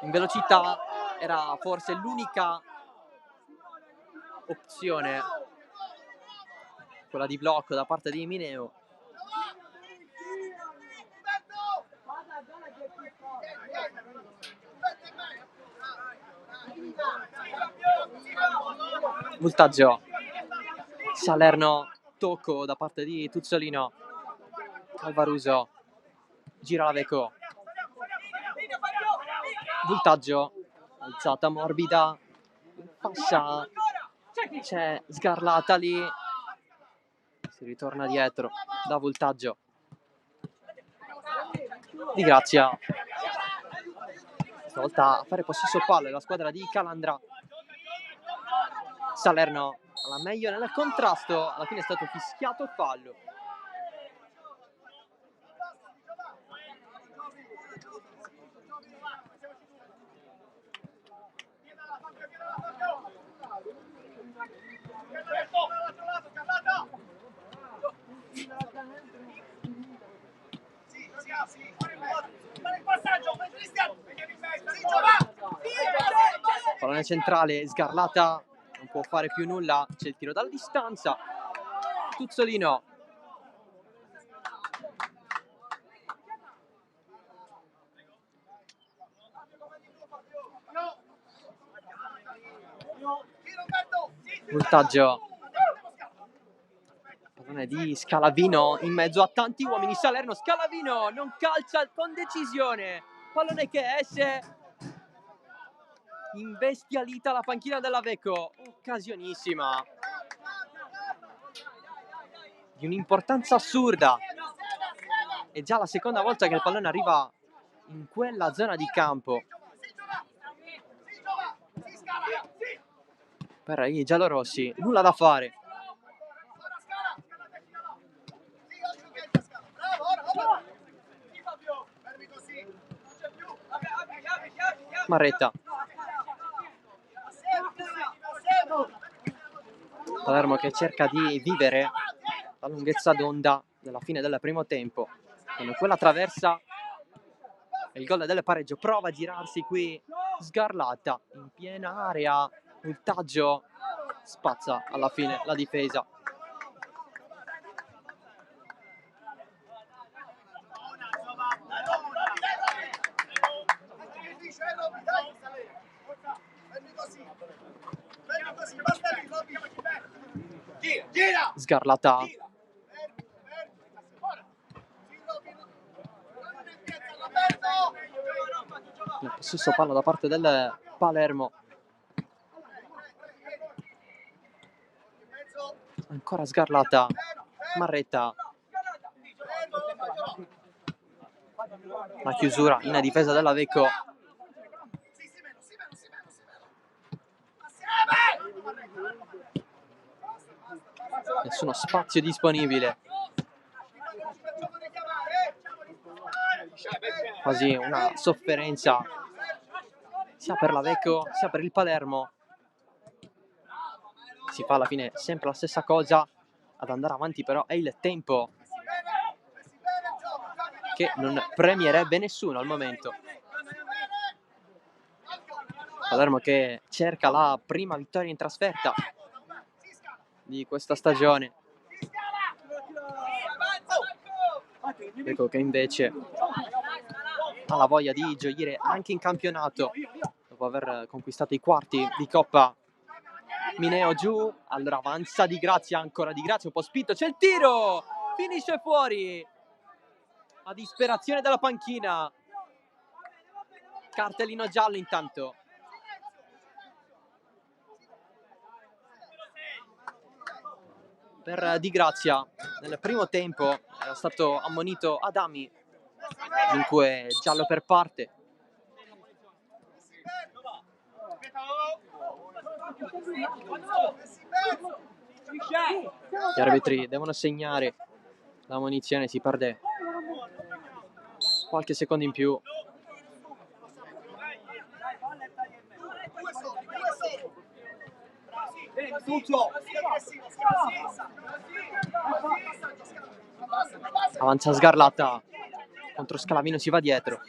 In velocità era forse l'unica opzione, quella di blocco da parte di Mineo. Voltaggio, Salerno, tocco da parte di Tuzzolino, Calvaruso, gira la Veco, voltaggio, alzata morbida, fascia, c'è Sgarlata lì, si ritorna dietro da voltaggio, Di Grazia, stavolta a fare possesso palla la squadra di Calandra. Salerno alla meglio nel contrasto, alla fine è stato fischiato fallo. Pallone centrale, Sgarlata non può fare più nulla, c'è il tiro dalla distanza, Tuzzolino, voltaggio, pallone di Scalavino in mezzo a tanti uomini, Salerno, Scalavino non calcia con decisione, pallone che esce, imbestialita la panchina della Veco, occasionissima, di un'importanza assurda, è già la seconda volta che il pallone arriva in quella zona di campo per i giallorossi, nulla da fare. Marretta, Palermo che cerca di vivere la lunghezza d'onda della fine del primo tempo con quella traversa e il gol del pareggio. Prova a girarsi qui Sgarlata in piena area, voltaggio, spazza alla fine la difesa. Sgarlata, nel possesso palla da parte del Palermo, ancora Sgarlata, Marretta, la chiusura in difesa della Veco, nessuno spazio disponibile, quasi una sofferenza sia per la Veco sia per il Palermo. Si fa alla fine sempre la stessa cosa, ad andare avanti però è il tempo che non premierebbe nessuno al momento. Palermo che cerca la prima vittoria in trasferta di questa stagione. Ecco che invece ha la voglia di gioire anche in campionato dopo aver conquistato i quarti di Coppa. Mineo giù, allora avanza Di Grazia, ancora Di Grazia, un po' spinto, c'è il tiro, finisce fuori, a disperazione della panchina, cartellino giallo intanto. Per Di Grazia, nel primo tempo era stato ammonito Adami, dunque giallo per parte. Gli arbitri devono segnare la munizione, si perde qualche secondo in più. Avanza Sgarlata contro Scalavino, si va dietro.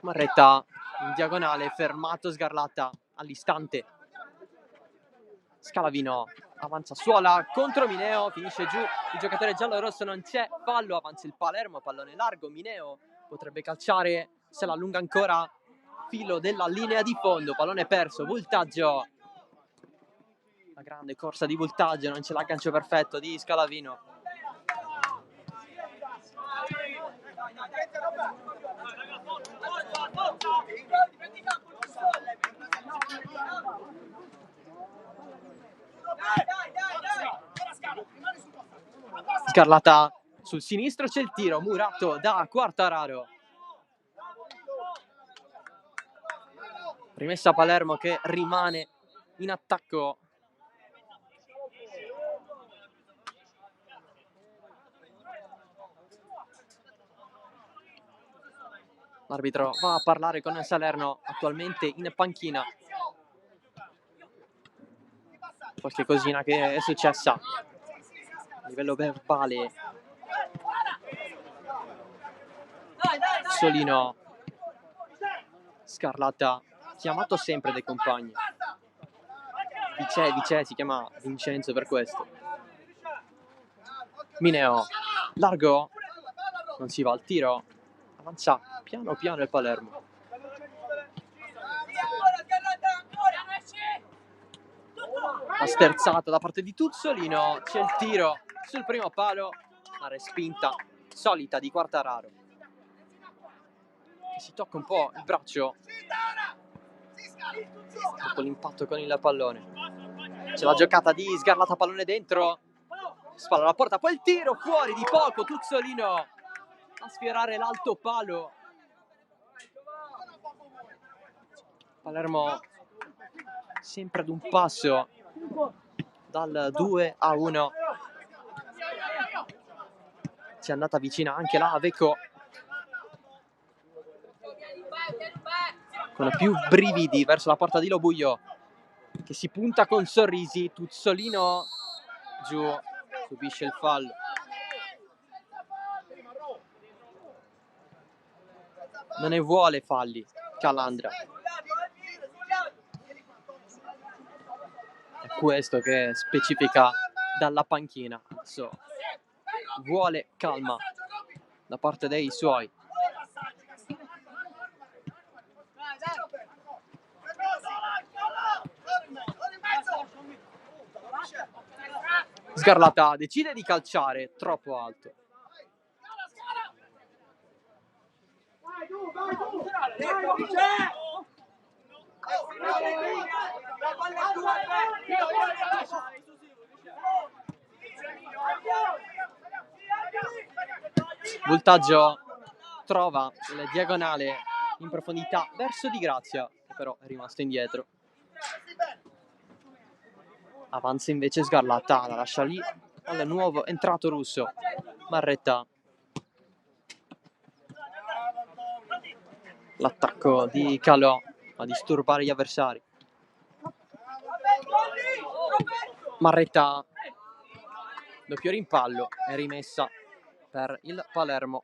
Marretta in diagonale, fermato Sgarlata all'istante. Scalavino avanza Suola contro Mineo, finisce giù il giocatore giallo-rosso, non c'è fallo, avanza il Palermo, pallone largo, Mineo potrebbe calciare, se la allunga ancora, filo della linea di fondo, pallone perso, Voltaggio. La grande corsa di Voltaggio, non c'è l'aggancio perfetto di Scalavino. Sgarlata sul sinistro, c'è il tiro, Murato da Quartararo. Rimessa Palermo che rimane in attacco. L'arbitro va a parlare con Salerno, attualmente in panchina. Qualche cosina che è successa a livello verbale. Solino, Sgarlata, chiamato sempre dai compagni. Vice si chiama Vincenzo per questo. Mineo, largo, non si va al tiro, avanza piano piano il Palermo. La sterzata da parte di Tuzzolino, c'è il tiro sul primo palo, la respinta solita di Quartararo, che si tocca un po' il braccio dopo l'impatto con il pallone. C'è la giocata di Sgarlata, pallone dentro, spalla alla porta, poi il tiro fuori di poco, Tuzzolino a sfiorare l'alto palo. Palermo sempre ad un passo dal 2-1. Si è andata vicina anche la Aveco, con più brividi verso la porta di Lobuio, che si punta con sorrisi. Tuzzolino giù, subisce il fallo. Non ne vuole falli Calandra. È questo che specifica dalla panchina. Adesso vuole calma da parte dei suoi. Sgarlata decide di calciare troppo alto. Voltaggio trova il diagonale in profondità verso Di Grazia, che però è rimasto indietro. Avanza invece Sgarlata, la lascia lì al nuovo entrato russo, Marretta. L'attacco di Calò a disturbare gli avversari. Marretta, doppio rimpallo, è rimessa per il Palermo.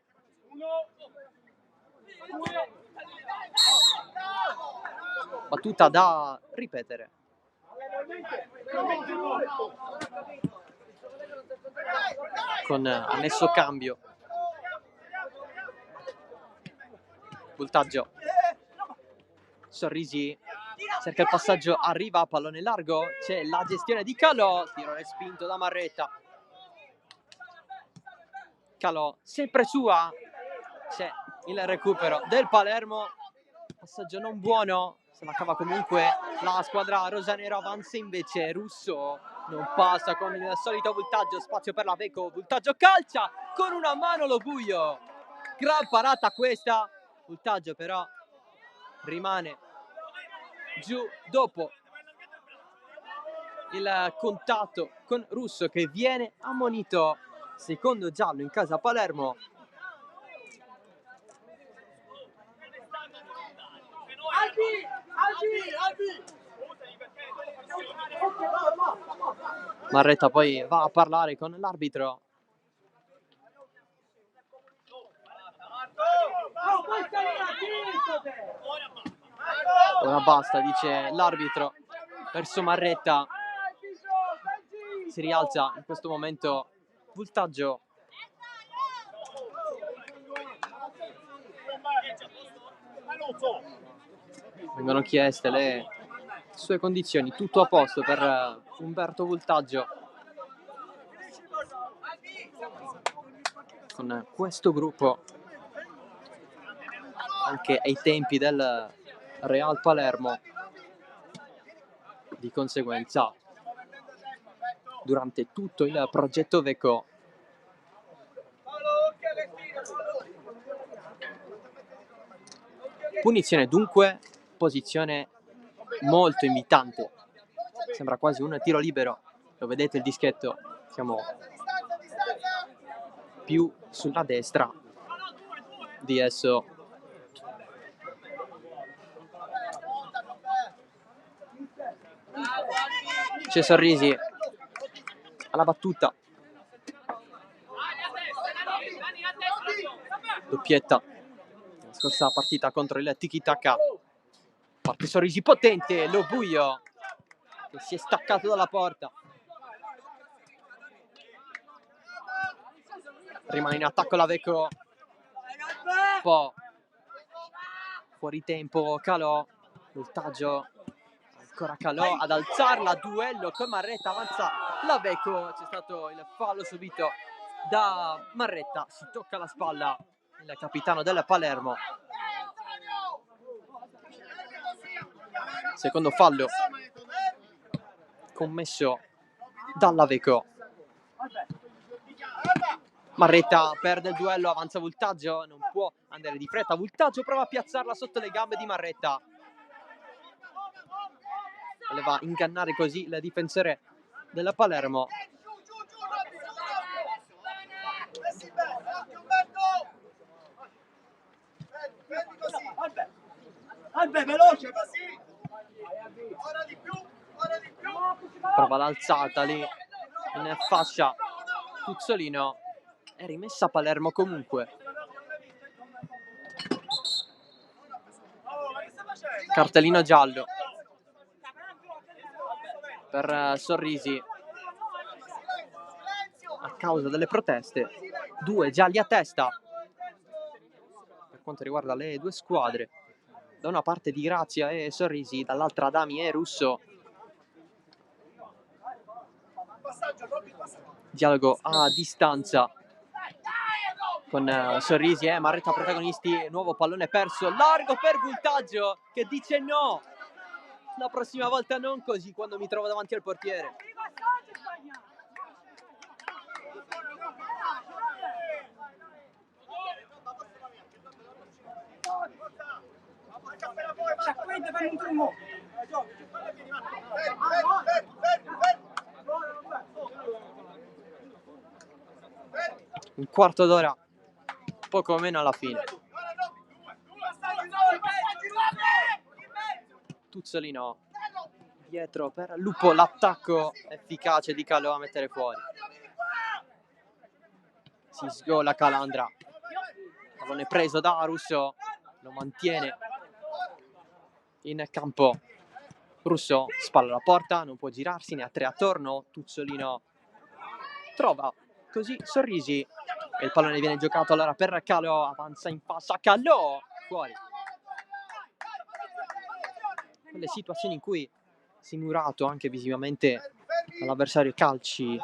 Battuta da ripetere. Con annesso cambio. Voltaggio. Sorrisi cerca il passaggio, arriva, pallone largo, c'è la gestione di Calò, tiro respinto da Marretta. Calò sempre sua, c'è il recupero del Palermo, passaggio non buono, se la cava comunque la squadra rosanero, avanza invece Russo, non passa con il solito voltaggio, spazio per la Veco, voltaggio calcia con una mano Lo Buio, gran parata questa, voltaggio però rimane giù dopo il contatto con Russo che viene ammonito, secondo giallo in casa Palermo. Marretta poi va a parlare con l'arbitro. Ora basta, dice l'arbitro verso Marretta. Si rialza in questo momento voltaggio. Vengono chieste le sue condizioni, tutto a posto per Umberto Voltaggio. Con questo gruppo, anche ai tempi del Real Palermo, di conseguenza durante tutto il progetto Veco. Punizione dunque, posizione molto invitante, sembra quasi un tiro libero, lo vedete il dischetto, siamo più sulla destra di esso. C'è Sorrisi alla battuta, doppietta la scorsa partita contro il Tiki Taka. Parte Sorrisi potente, Lo Buio che si è staccato dalla porta, rimane in attacco la Veco, un po' fuori tempo Calò, voltaggio, ancora Calò ad alzarla, duello con Marretta, avanza la Veco, c'è stato il fallo subito da Marretta, si tocca la spalla il capitano del Palermo. Secondo fallo commesso dalla Veco. Marretta perde il duello, avanza Voltaggio, non può andare di fretta, Voltaggio prova a piazzarla sotto le gambe di Marretta, voleva ingannare così il difensore della Palermo. Veloce così. Ora di più. Prova l'alzata lì in fascia Tuzzolino, è rimessa Palermo comunque. Cartellino giallo per Sorrisi a causa delle proteste, 2 gialli a testa per quanto riguarda le due squadre, da una parte Di Grazia e Sorrisi, dall'altra Adami e Russo. Dialogo a distanza con Sorrisi e Marretta protagonisti, nuovo pallone perso, largo per Voltaggio che dice no, la prossima volta non così quando mi trovo davanti al portiere. Un quarto d'ora, poco meno alla fine. Tuzzolino dietro per Lupo, l'attacco efficace di Calò a mettere fuori. Si sgola Calandra, pallone preso da Russo, lo mantiene in campo. Russo spalla la porta, non può girarsi, ne ha 3 attorno. Tuzzolino trova così Sorrisi e il pallone viene giocato allora per Calò, avanza in fascia Calò, fuori. Quelle situazioni in cui simulato anche visivamente all'avversario calci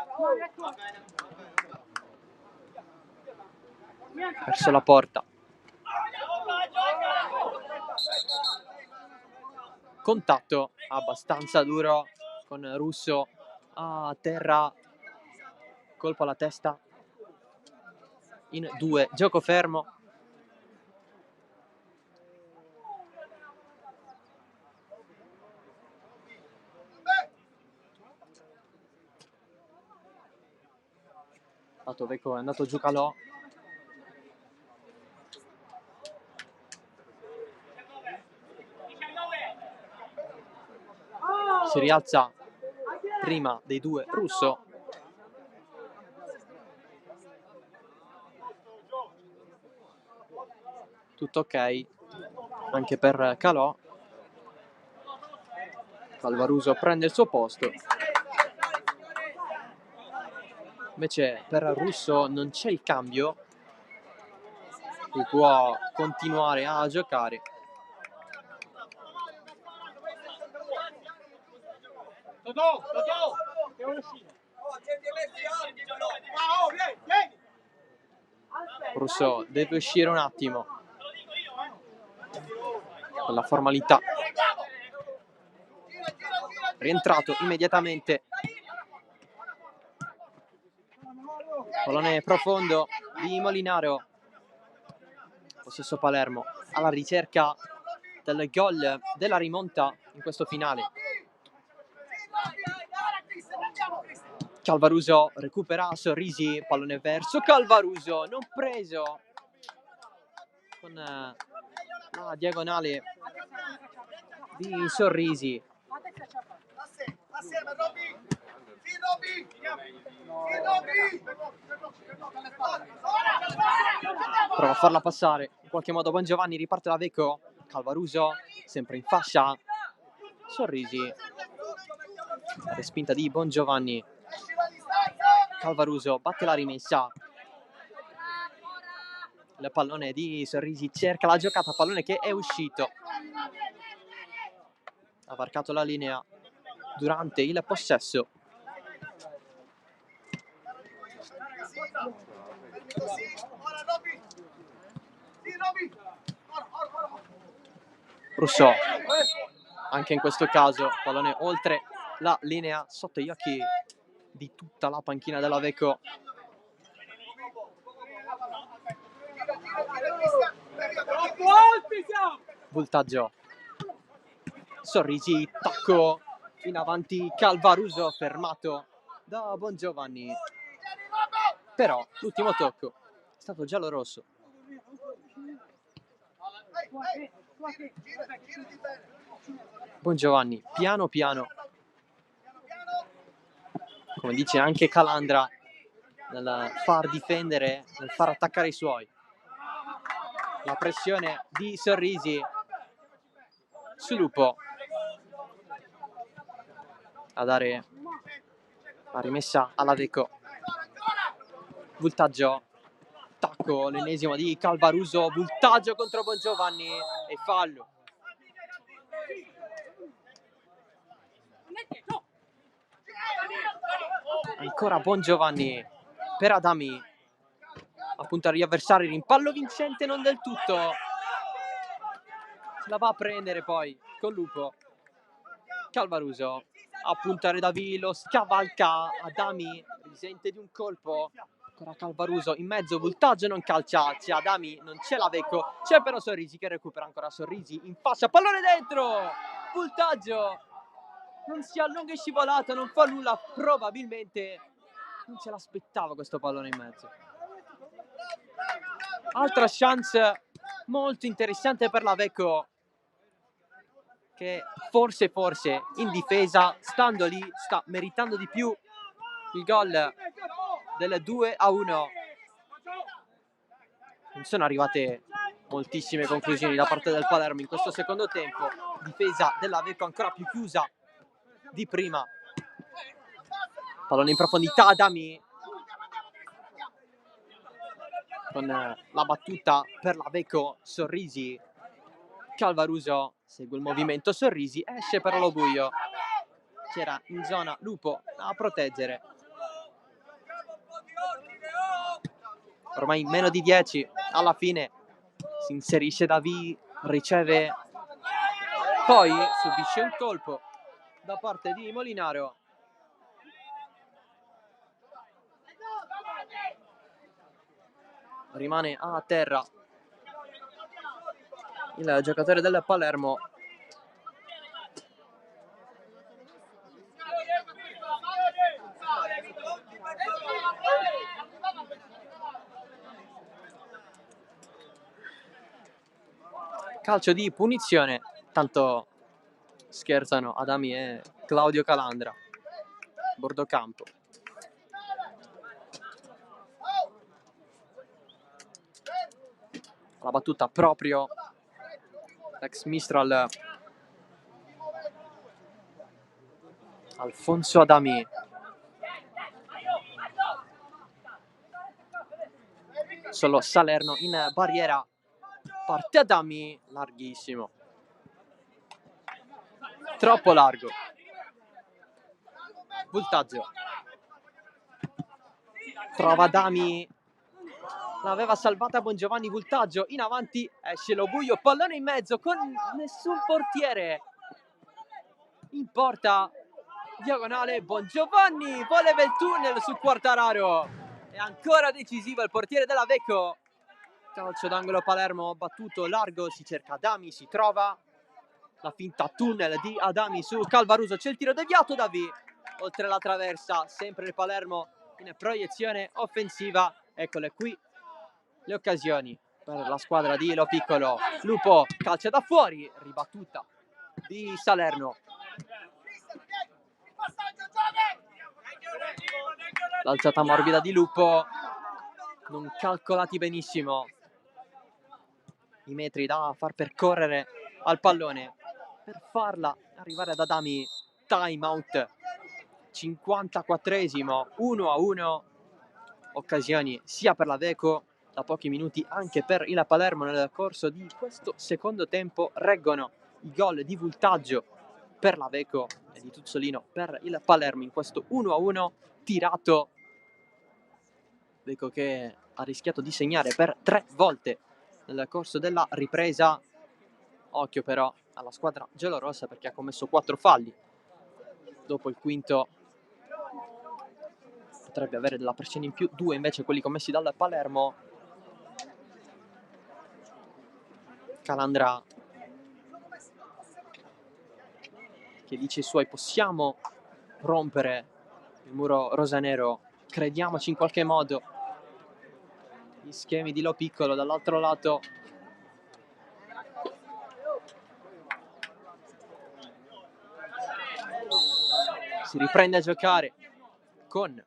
verso la porta. Contatto abbastanza duro con Russo a terra, colpo alla testa in 2, gioco fermo. Vecco è andato giù Calò. Si rialza prima dei 2 Russo. Tutto ok anche per Calò. Calvaruso prende il suo posto. Invece per Russo non c'è il cambio, lui può continuare a giocare. Russo deve uscire un attimo con la formalità. Rientrato immediatamente. Pallone profondo di Molinaro. Possesso Palermo alla ricerca del gol della rimonta in questo finale. Calvaruso recupera Sorrisi, pallone verso Calvaruso, non preso con la diagonale di Sorrisi. Prova a farla passare in qualche modo Bongiovanni, riparte da Vecco. Calvaruso sempre in fascia. Sorrisi, respinta di Bongiovanni. Calvaruso batte la rimessa. Il pallone di Sorrisi cerca la giocata, pallone che è uscito. Ha varcato la linea durante il possesso. Russo, anche in questo caso pallone oltre la linea, sotto gli occhi di tutta la panchina della Vecco. Voltaggio. Sorrisi, tacco in avanti Calvaruso, fermato da Bongiovanni. Però l'ultimo tocco è stato giallo-rosso. Bongiovanni, piano piano, come dice anche Calandra, nel far difendere, nel far attaccare i suoi. La pressione di Sorrisi su Lupo a dare la rimessa alla Vecco. Voltaggio, tacco, l'ennesimo di Calvaruso, voltaggio contro Bongiovanni e fallo. Ancora Bongiovanni per Adami a puntare gli avversari, rimpallo vincente non del tutto, se la va a prendere poi con Lupo. Calvaruso a puntare da Vilo, scavalca Adami, risente di un colpo. Ancora Calvaruso in mezzo, voltaggio non calcia, c'è Adami, non c'è la Vecco, c'è però Sorrisi che recupera ancora Sorrisi in fascia, pallone dentro, voltaggio, non si allunga, è scivolato, non fa nulla, probabilmente non ce l'aspettava questo pallone in mezzo. Altra chance molto interessante per la Vecco, che forse in difesa, stando lì, sta meritando di più il gol del 2-1. Non sono arrivate moltissime conclusioni da parte del Palermo in questo secondo tempo. difesa della Vecco ancora più chiusa di prima. Pallone in profondità, Adami con la battuta per la Vecco, Sorrisi, Calvaruso segue il movimento, Sorrisi esce per lo buio, c'era in zona Lupo a proteggere. Ormai meno di 10, alla fine si inserisce Davi, riceve, poi subisce un colpo da parte di Molinaro. Rimane a terra il giocatore del Palermo. Calcio di punizione, tanto scherzano Adami e Claudio Calandra, bordo campo. La battuta proprio l'ex Mistral Alfonso Adami. Solo Salerno in barriera, parte Adami, larghissimo, troppo largo. Voltaggio, trova Adami, l'aveva salvata Bongiovanni, Voltaggio in avanti, esce lo buio, pallone in mezzo con nessun portiere in porta, diagonale, Bongiovanni voleva il tunnel su Quartararo, è ancora decisivo il portiere della Vecco. Calcio d'angolo Palermo, battuto largo, si cerca Adami, si trova la finta tunnel di Adami su Calvaruso, c'è il tiro deviato, Davi oltre la traversa, sempre il Palermo in proiezione offensiva. Eccole qui le occasioni per la squadra di Lo Piccolo. Lupo calcia da fuori, ribattuta di Salerno. L'alzata morbida di Lupo, non calcolati benissimo i metri da far percorrere al pallone per farla arrivare ad Adami. Time out, 54esimo, 1-1. Occasioni sia per la Vecco da pochi minuti anche per il Palermo nel corso di questo secondo tempo. Reggono i gol di Voltaggio per la Vecco e di Tuzzolino per il Palermo in questo 1-1 tirato. Vecco che ha rischiato di segnare per 3 volte nel corso della ripresa. Occhio però alla squadra giallorossa perché ha commesso 4 falli. Dopo il quinto potrebbe avere della pressione in più, 2 invece quelli commessi dal Palermo. Calandra che dice ai suoi: possiamo rompere il muro rosanero, crediamoci in qualche modo. Gli schemi di Lo Piccolo dall'altro lato. Si riprende a giocare con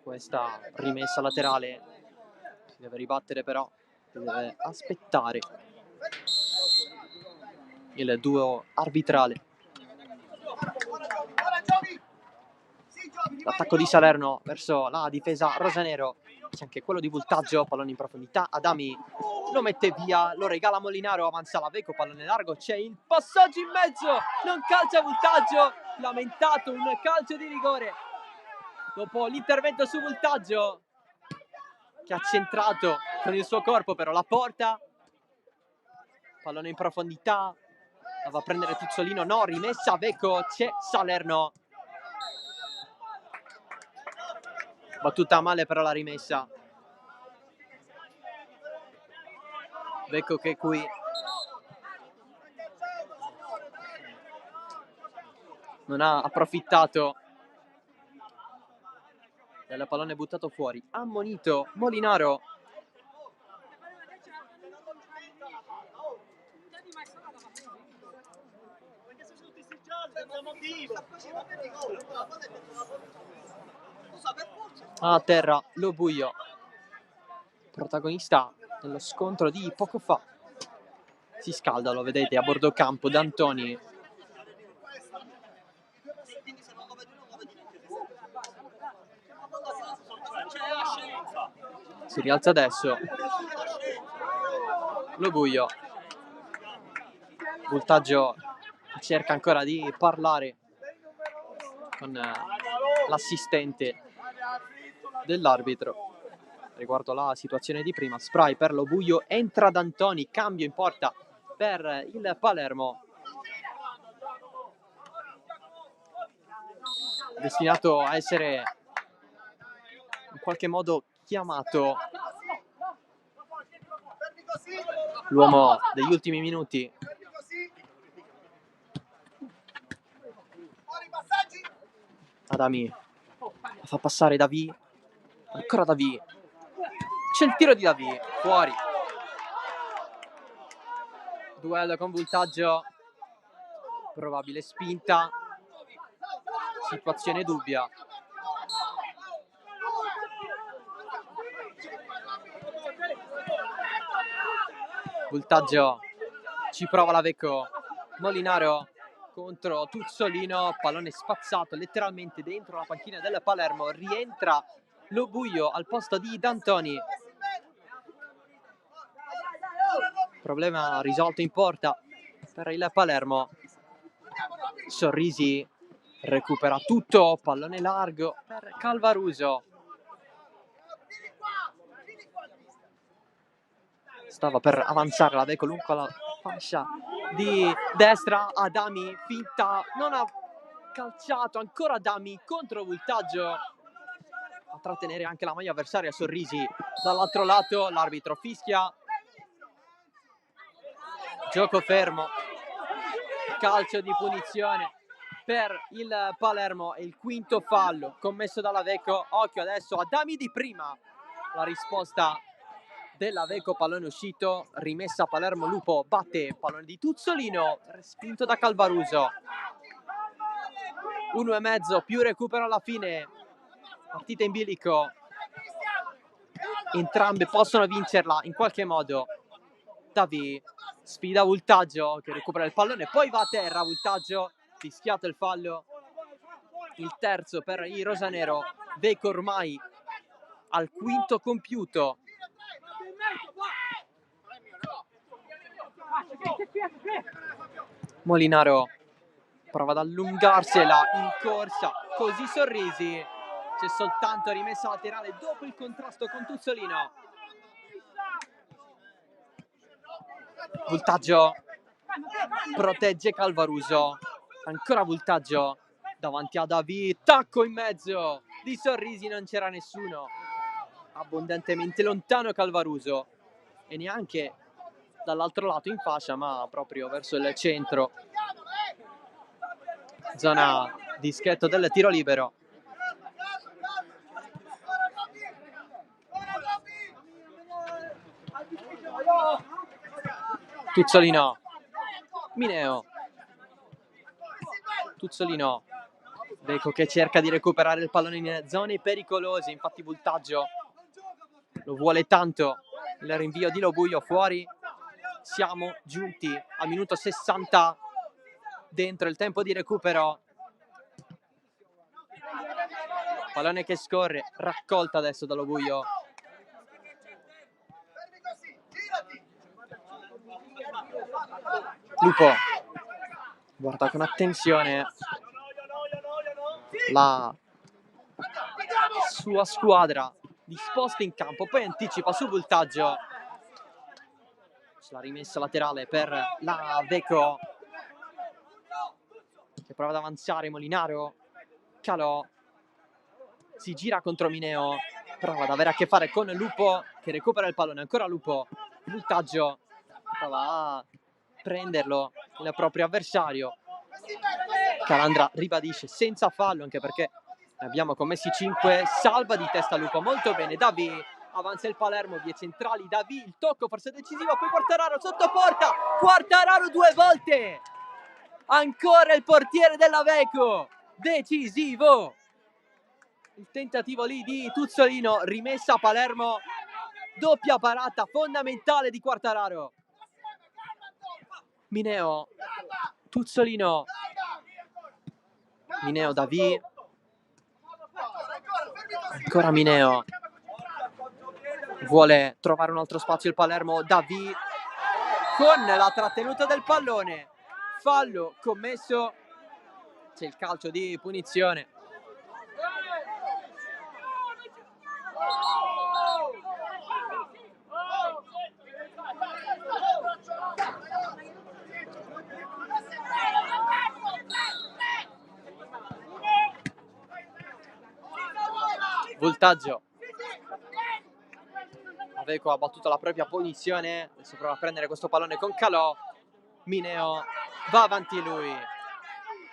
questa rimessa laterale. Si deve ribattere però, si deve aspettare il duo arbitrale. L'attacco di Salerno verso la difesa rosanero, c'è anche quello di Voltaggio, pallone in profondità, Adami lo mette via, lo regala Molinaro, avanza la Vecco, pallone largo, c'è il passaggio in mezzo, non calcia Voltaggio, lamentato un calcio di rigore dopo l'intervento su Voltaggio che ha centrato con il suo corpo però la porta. Pallone in profondità, la va a prendere Tuzzolino, no, rimessa Vecco, c'è Salerno. Battuta male però la rimessa. Vecco che qui non ha approfittato del pallone buttato fuori. Ammonito Molinaro. A terra Lo Buio, protagonista dello scontro di poco fa. si scalda, lo vedete, a bordo campo D'Antoni. Si rialza adesso Lo Buio. Voltaggio cerca ancora di parlare con l'assistente dell'arbitro riguardo la situazione di prima. Spray per Lo Buio, entra D'Antoni, cambio in porta per il Palermo, destinato a essere in qualche modo chiamato l'uomo degli ultimi minuti. Adami fa passare Davi, ancora Davi, c'è il tiro di Davi, fuori. Duello con Voltaggio, probabile spinta, situazione dubbia. Voltaggio ci prova la Vecco, Molinaro contro Tuzzolino, pallone spazzato letteralmente dentro la panchina del Palermo, rientra Lo Buio al posto di D'Antoni. Problema risolto in porta per il Palermo. Sorrisi recupera tutto, pallone largo per Calvaruso. Stava per avanzare la Vecco lungo la fascia di destra, Adami, finta, non ha calciato, ancora Adami contro Voltaggio, a trattenere anche la maglia avversaria. Sorrisi dall'altro lato, l'arbitro fischia, gioco fermo, calcio di punizione per il Palermo e il quinto fallo commesso dalla Vecco. Occhio adesso, Adami di prima, la risposta della Vecco, pallone uscito, rimessa a Palermo. Lupo batte, pallone di Tuzzolino, respinto da Calvaruso. 1,5 più recupero alla fine, partita in bilico, entrambe possono vincerla in qualche modo. Davi sfida Voltaggio che recupera il pallone, poi va a terra Voltaggio, fischiato il fallo, il terzo per il rosanero. Vecco ormai al quinto compiuto. Molinaro prova ad allungarsela in corsa, così Sorrisi, c'è soltanto rimessa laterale dopo il contrasto con Tuzzolino. Voltaggio protegge Calvaruso, ancora Voltaggio davanti a Davi, tacco in mezzo di Sorrisi, non c'era nessuno, abbondantemente lontano Calvaruso e neanche dall'altro lato in fascia, ma proprio verso il centro, zona dischetto del tiro libero. Tuzzolino, Mineo, Tuzzolino, Vecco che cerca di recuperare il pallone in zone pericolose, infatti Voltaggio lo vuole tanto, il rinvio di Lo Buio fuori. Siamo giunti al minuto 60 dentro il tempo di recupero. Pallone che scorre, raccolta adesso da Lo Buio. Lupo guarda con attenzione la sua squadra disposta in campo, poi anticipa su Voltaggio. La rimessa laterale per la Vecco che prova ad avanzare. Molinaro, Calò, si gira contro Mineo, prova ad avere a che fare con Lupo che recupera il pallone, ancora Lupo. Voltaggio prova a prenderlo il proprio avversario. Calandra ribadisce senza fallo, anche perché ne abbiamo commessi 5. Salva di testa Lupo, molto bene. Davi, avanza il Palermo, vie centrali, Davi, il tocco forse decisivo, poi Quartararo sotto porta, Quartararo 2 volte, ancora il portiere della Vecco, decisivo, il tentativo lì di Tuzzolino, rimessa a Palermo, doppia parata fondamentale di Quartararo. Mineo, Tuzzolino, Mineo, Davì, ancora Mineo, vuole trovare un altro spazio il Palermo, Davì con la trattenuta del pallone, fallo commesso, c'è il calcio di punizione. Voltaggio. Aveco ha battuto la propria punizione, adesso prova a prendere questo pallone con Calò. Mineo va avanti lui,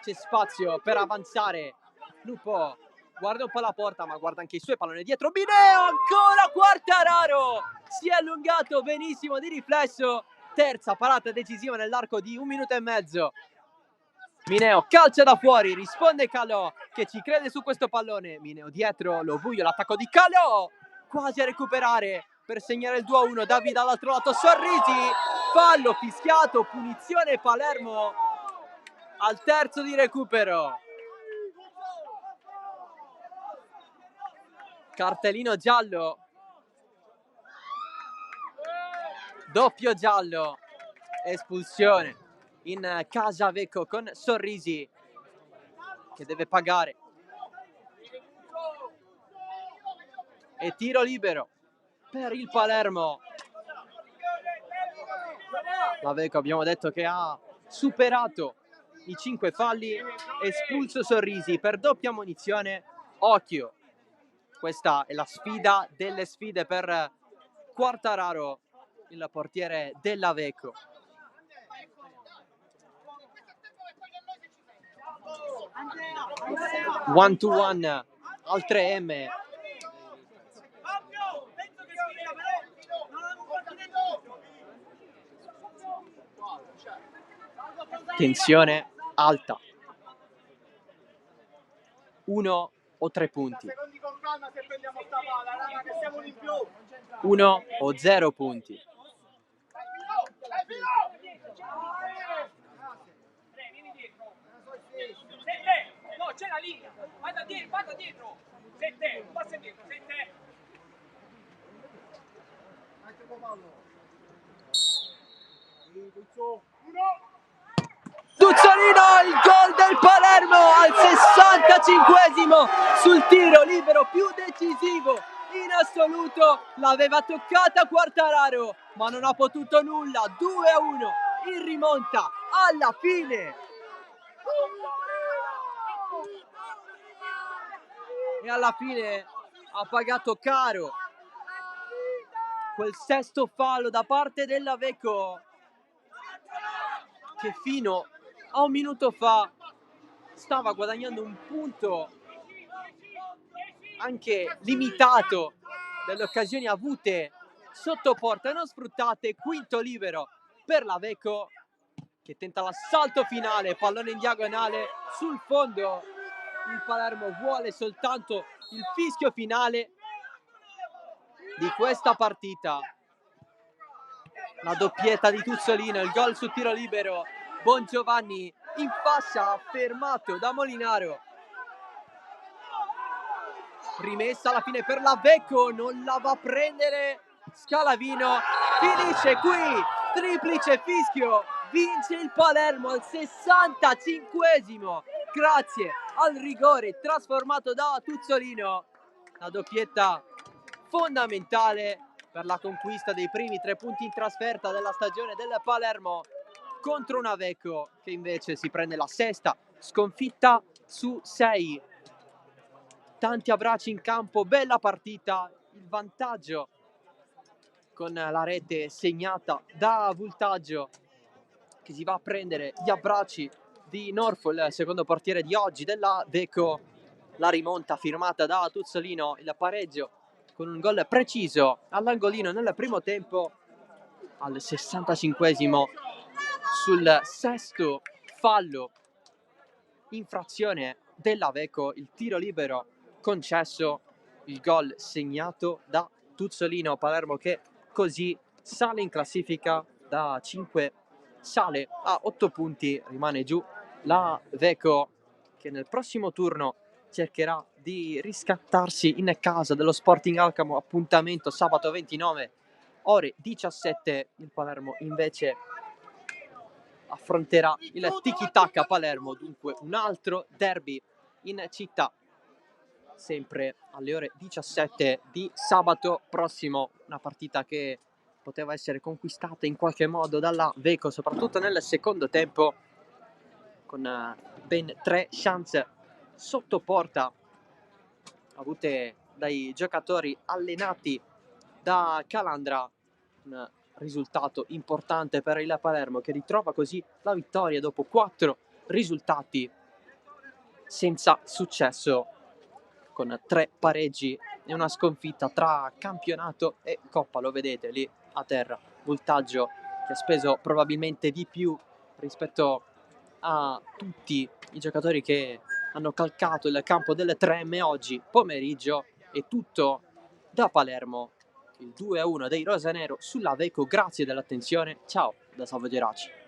c'è spazio per avanzare. Lupo guarda un po' la porta, ma guarda anche i suoi palloni dietro. Mineo ancora, Quartararo si è allungato benissimo di riflesso. Terza parata decisiva nell'arco di 1 minuto e mezzo. Mineo calcia da fuori, risponde Calò che ci crede su questo pallone. Mineo dietro, lo buio, l'attacco di Calò, quasi a recuperare per segnare il 2-1. Davide dall'altro lato, Sorrisi, fallo fischiato, punizione Palermo al terzo di recupero. Cartellino giallo, doppio giallo, espulsione in casa Aveco con Sorrisi che deve pagare. E tiro libero per il Palermo. L'Aveco abbiamo detto che ha superato i 5 falli, espulso Sorrisi per doppia ammonizione. Occhio, questa è la sfida delle sfide per Quartararo, il portiere dell'Aveco. 1-to-1 al 3M. Tensione alta. 1 o 3 punti. 1 o 0 punti. No, c'è la linea. Vada dietro. Sette, passa dietro, sette. Tuzzolino, il gol del Palermo al 65esimo sul tiro libero più decisivo in assoluto. L'aveva toccata Quartararo, ma non ha potuto nulla. 2-1 in rimonta alla fine. E alla fine ha pagato caro quel sesto fallo da parte dell'Aveco, che fino a 1 minuto fa stava guadagnando un punto anche limitato delle occasioni avute sotto porta e non sfruttate. Quinto libero per l'Aveco che tenta l'assalto finale, pallone in diagonale sul fondo. Il Palermo vuole soltanto il fischio finale di questa partita. La doppietta di Tuzzolino, il gol su tiro libero. Bongiovanni in fascia, fermato da Molinaro. Rimessa alla fine per l'Aveco, non la va a prendere Scalavino. Finisce qui, triplice fischio, vince il Palermo al 65esimo grazie al rigore trasformato da Tuzzolino. La doppietta fondamentale per la conquista dei primi 3 punti in trasferta della stagione del Palermo contro un Aveco che invece si prende la sesta sconfitta su 6. Tanti abbracci in campo, bella partita, il vantaggio con la rete segnata da Voltaggio che si va a prendere gli abbracci di Norfol, il secondo portiere di oggi dell'Aveco. La rimonta firmata da Tuzzolino, il pareggio con un gol preciso all'angolino nel primo tempo al 65esimo sul sesto fallo, infrazione dell'Aveco, il tiro libero concesso, il gol segnato da Tuzzolino. Palermo che così sale in classifica da 5 sale a 8 punti, rimane giù la Veco, che nel prossimo turno cercherà di riscattarsi in casa dello Sporting Alcamo. Appuntamento sabato 29 ore 17. Il Palermo invece affronterà il Tiki Taka Palermo, dunque un altro derby in città, sempre alle ore 17 di sabato prossimo. Una partita che poteva essere conquistata in qualche modo dalla Veco, soprattutto nel secondo tempo, con ben 3 chance sotto porta avute dai giocatori allenati da Calandra. Un risultato importante per il Palermo, che ritrova così la vittoria dopo 4 risultati senza successo, con 3 pareggi e una sconfitta tra campionato e Coppa. Lo vedete lì a terra, Voltaggio che ha speso probabilmente di più rispetto a tutti i giocatori che hanno calcato il campo delle 3M oggi pomeriggio. E tutto da Palermo, il 2-1 dei rosanero sulla Veco. Grazie dell'attenzione, ciao da Salvo Geraci.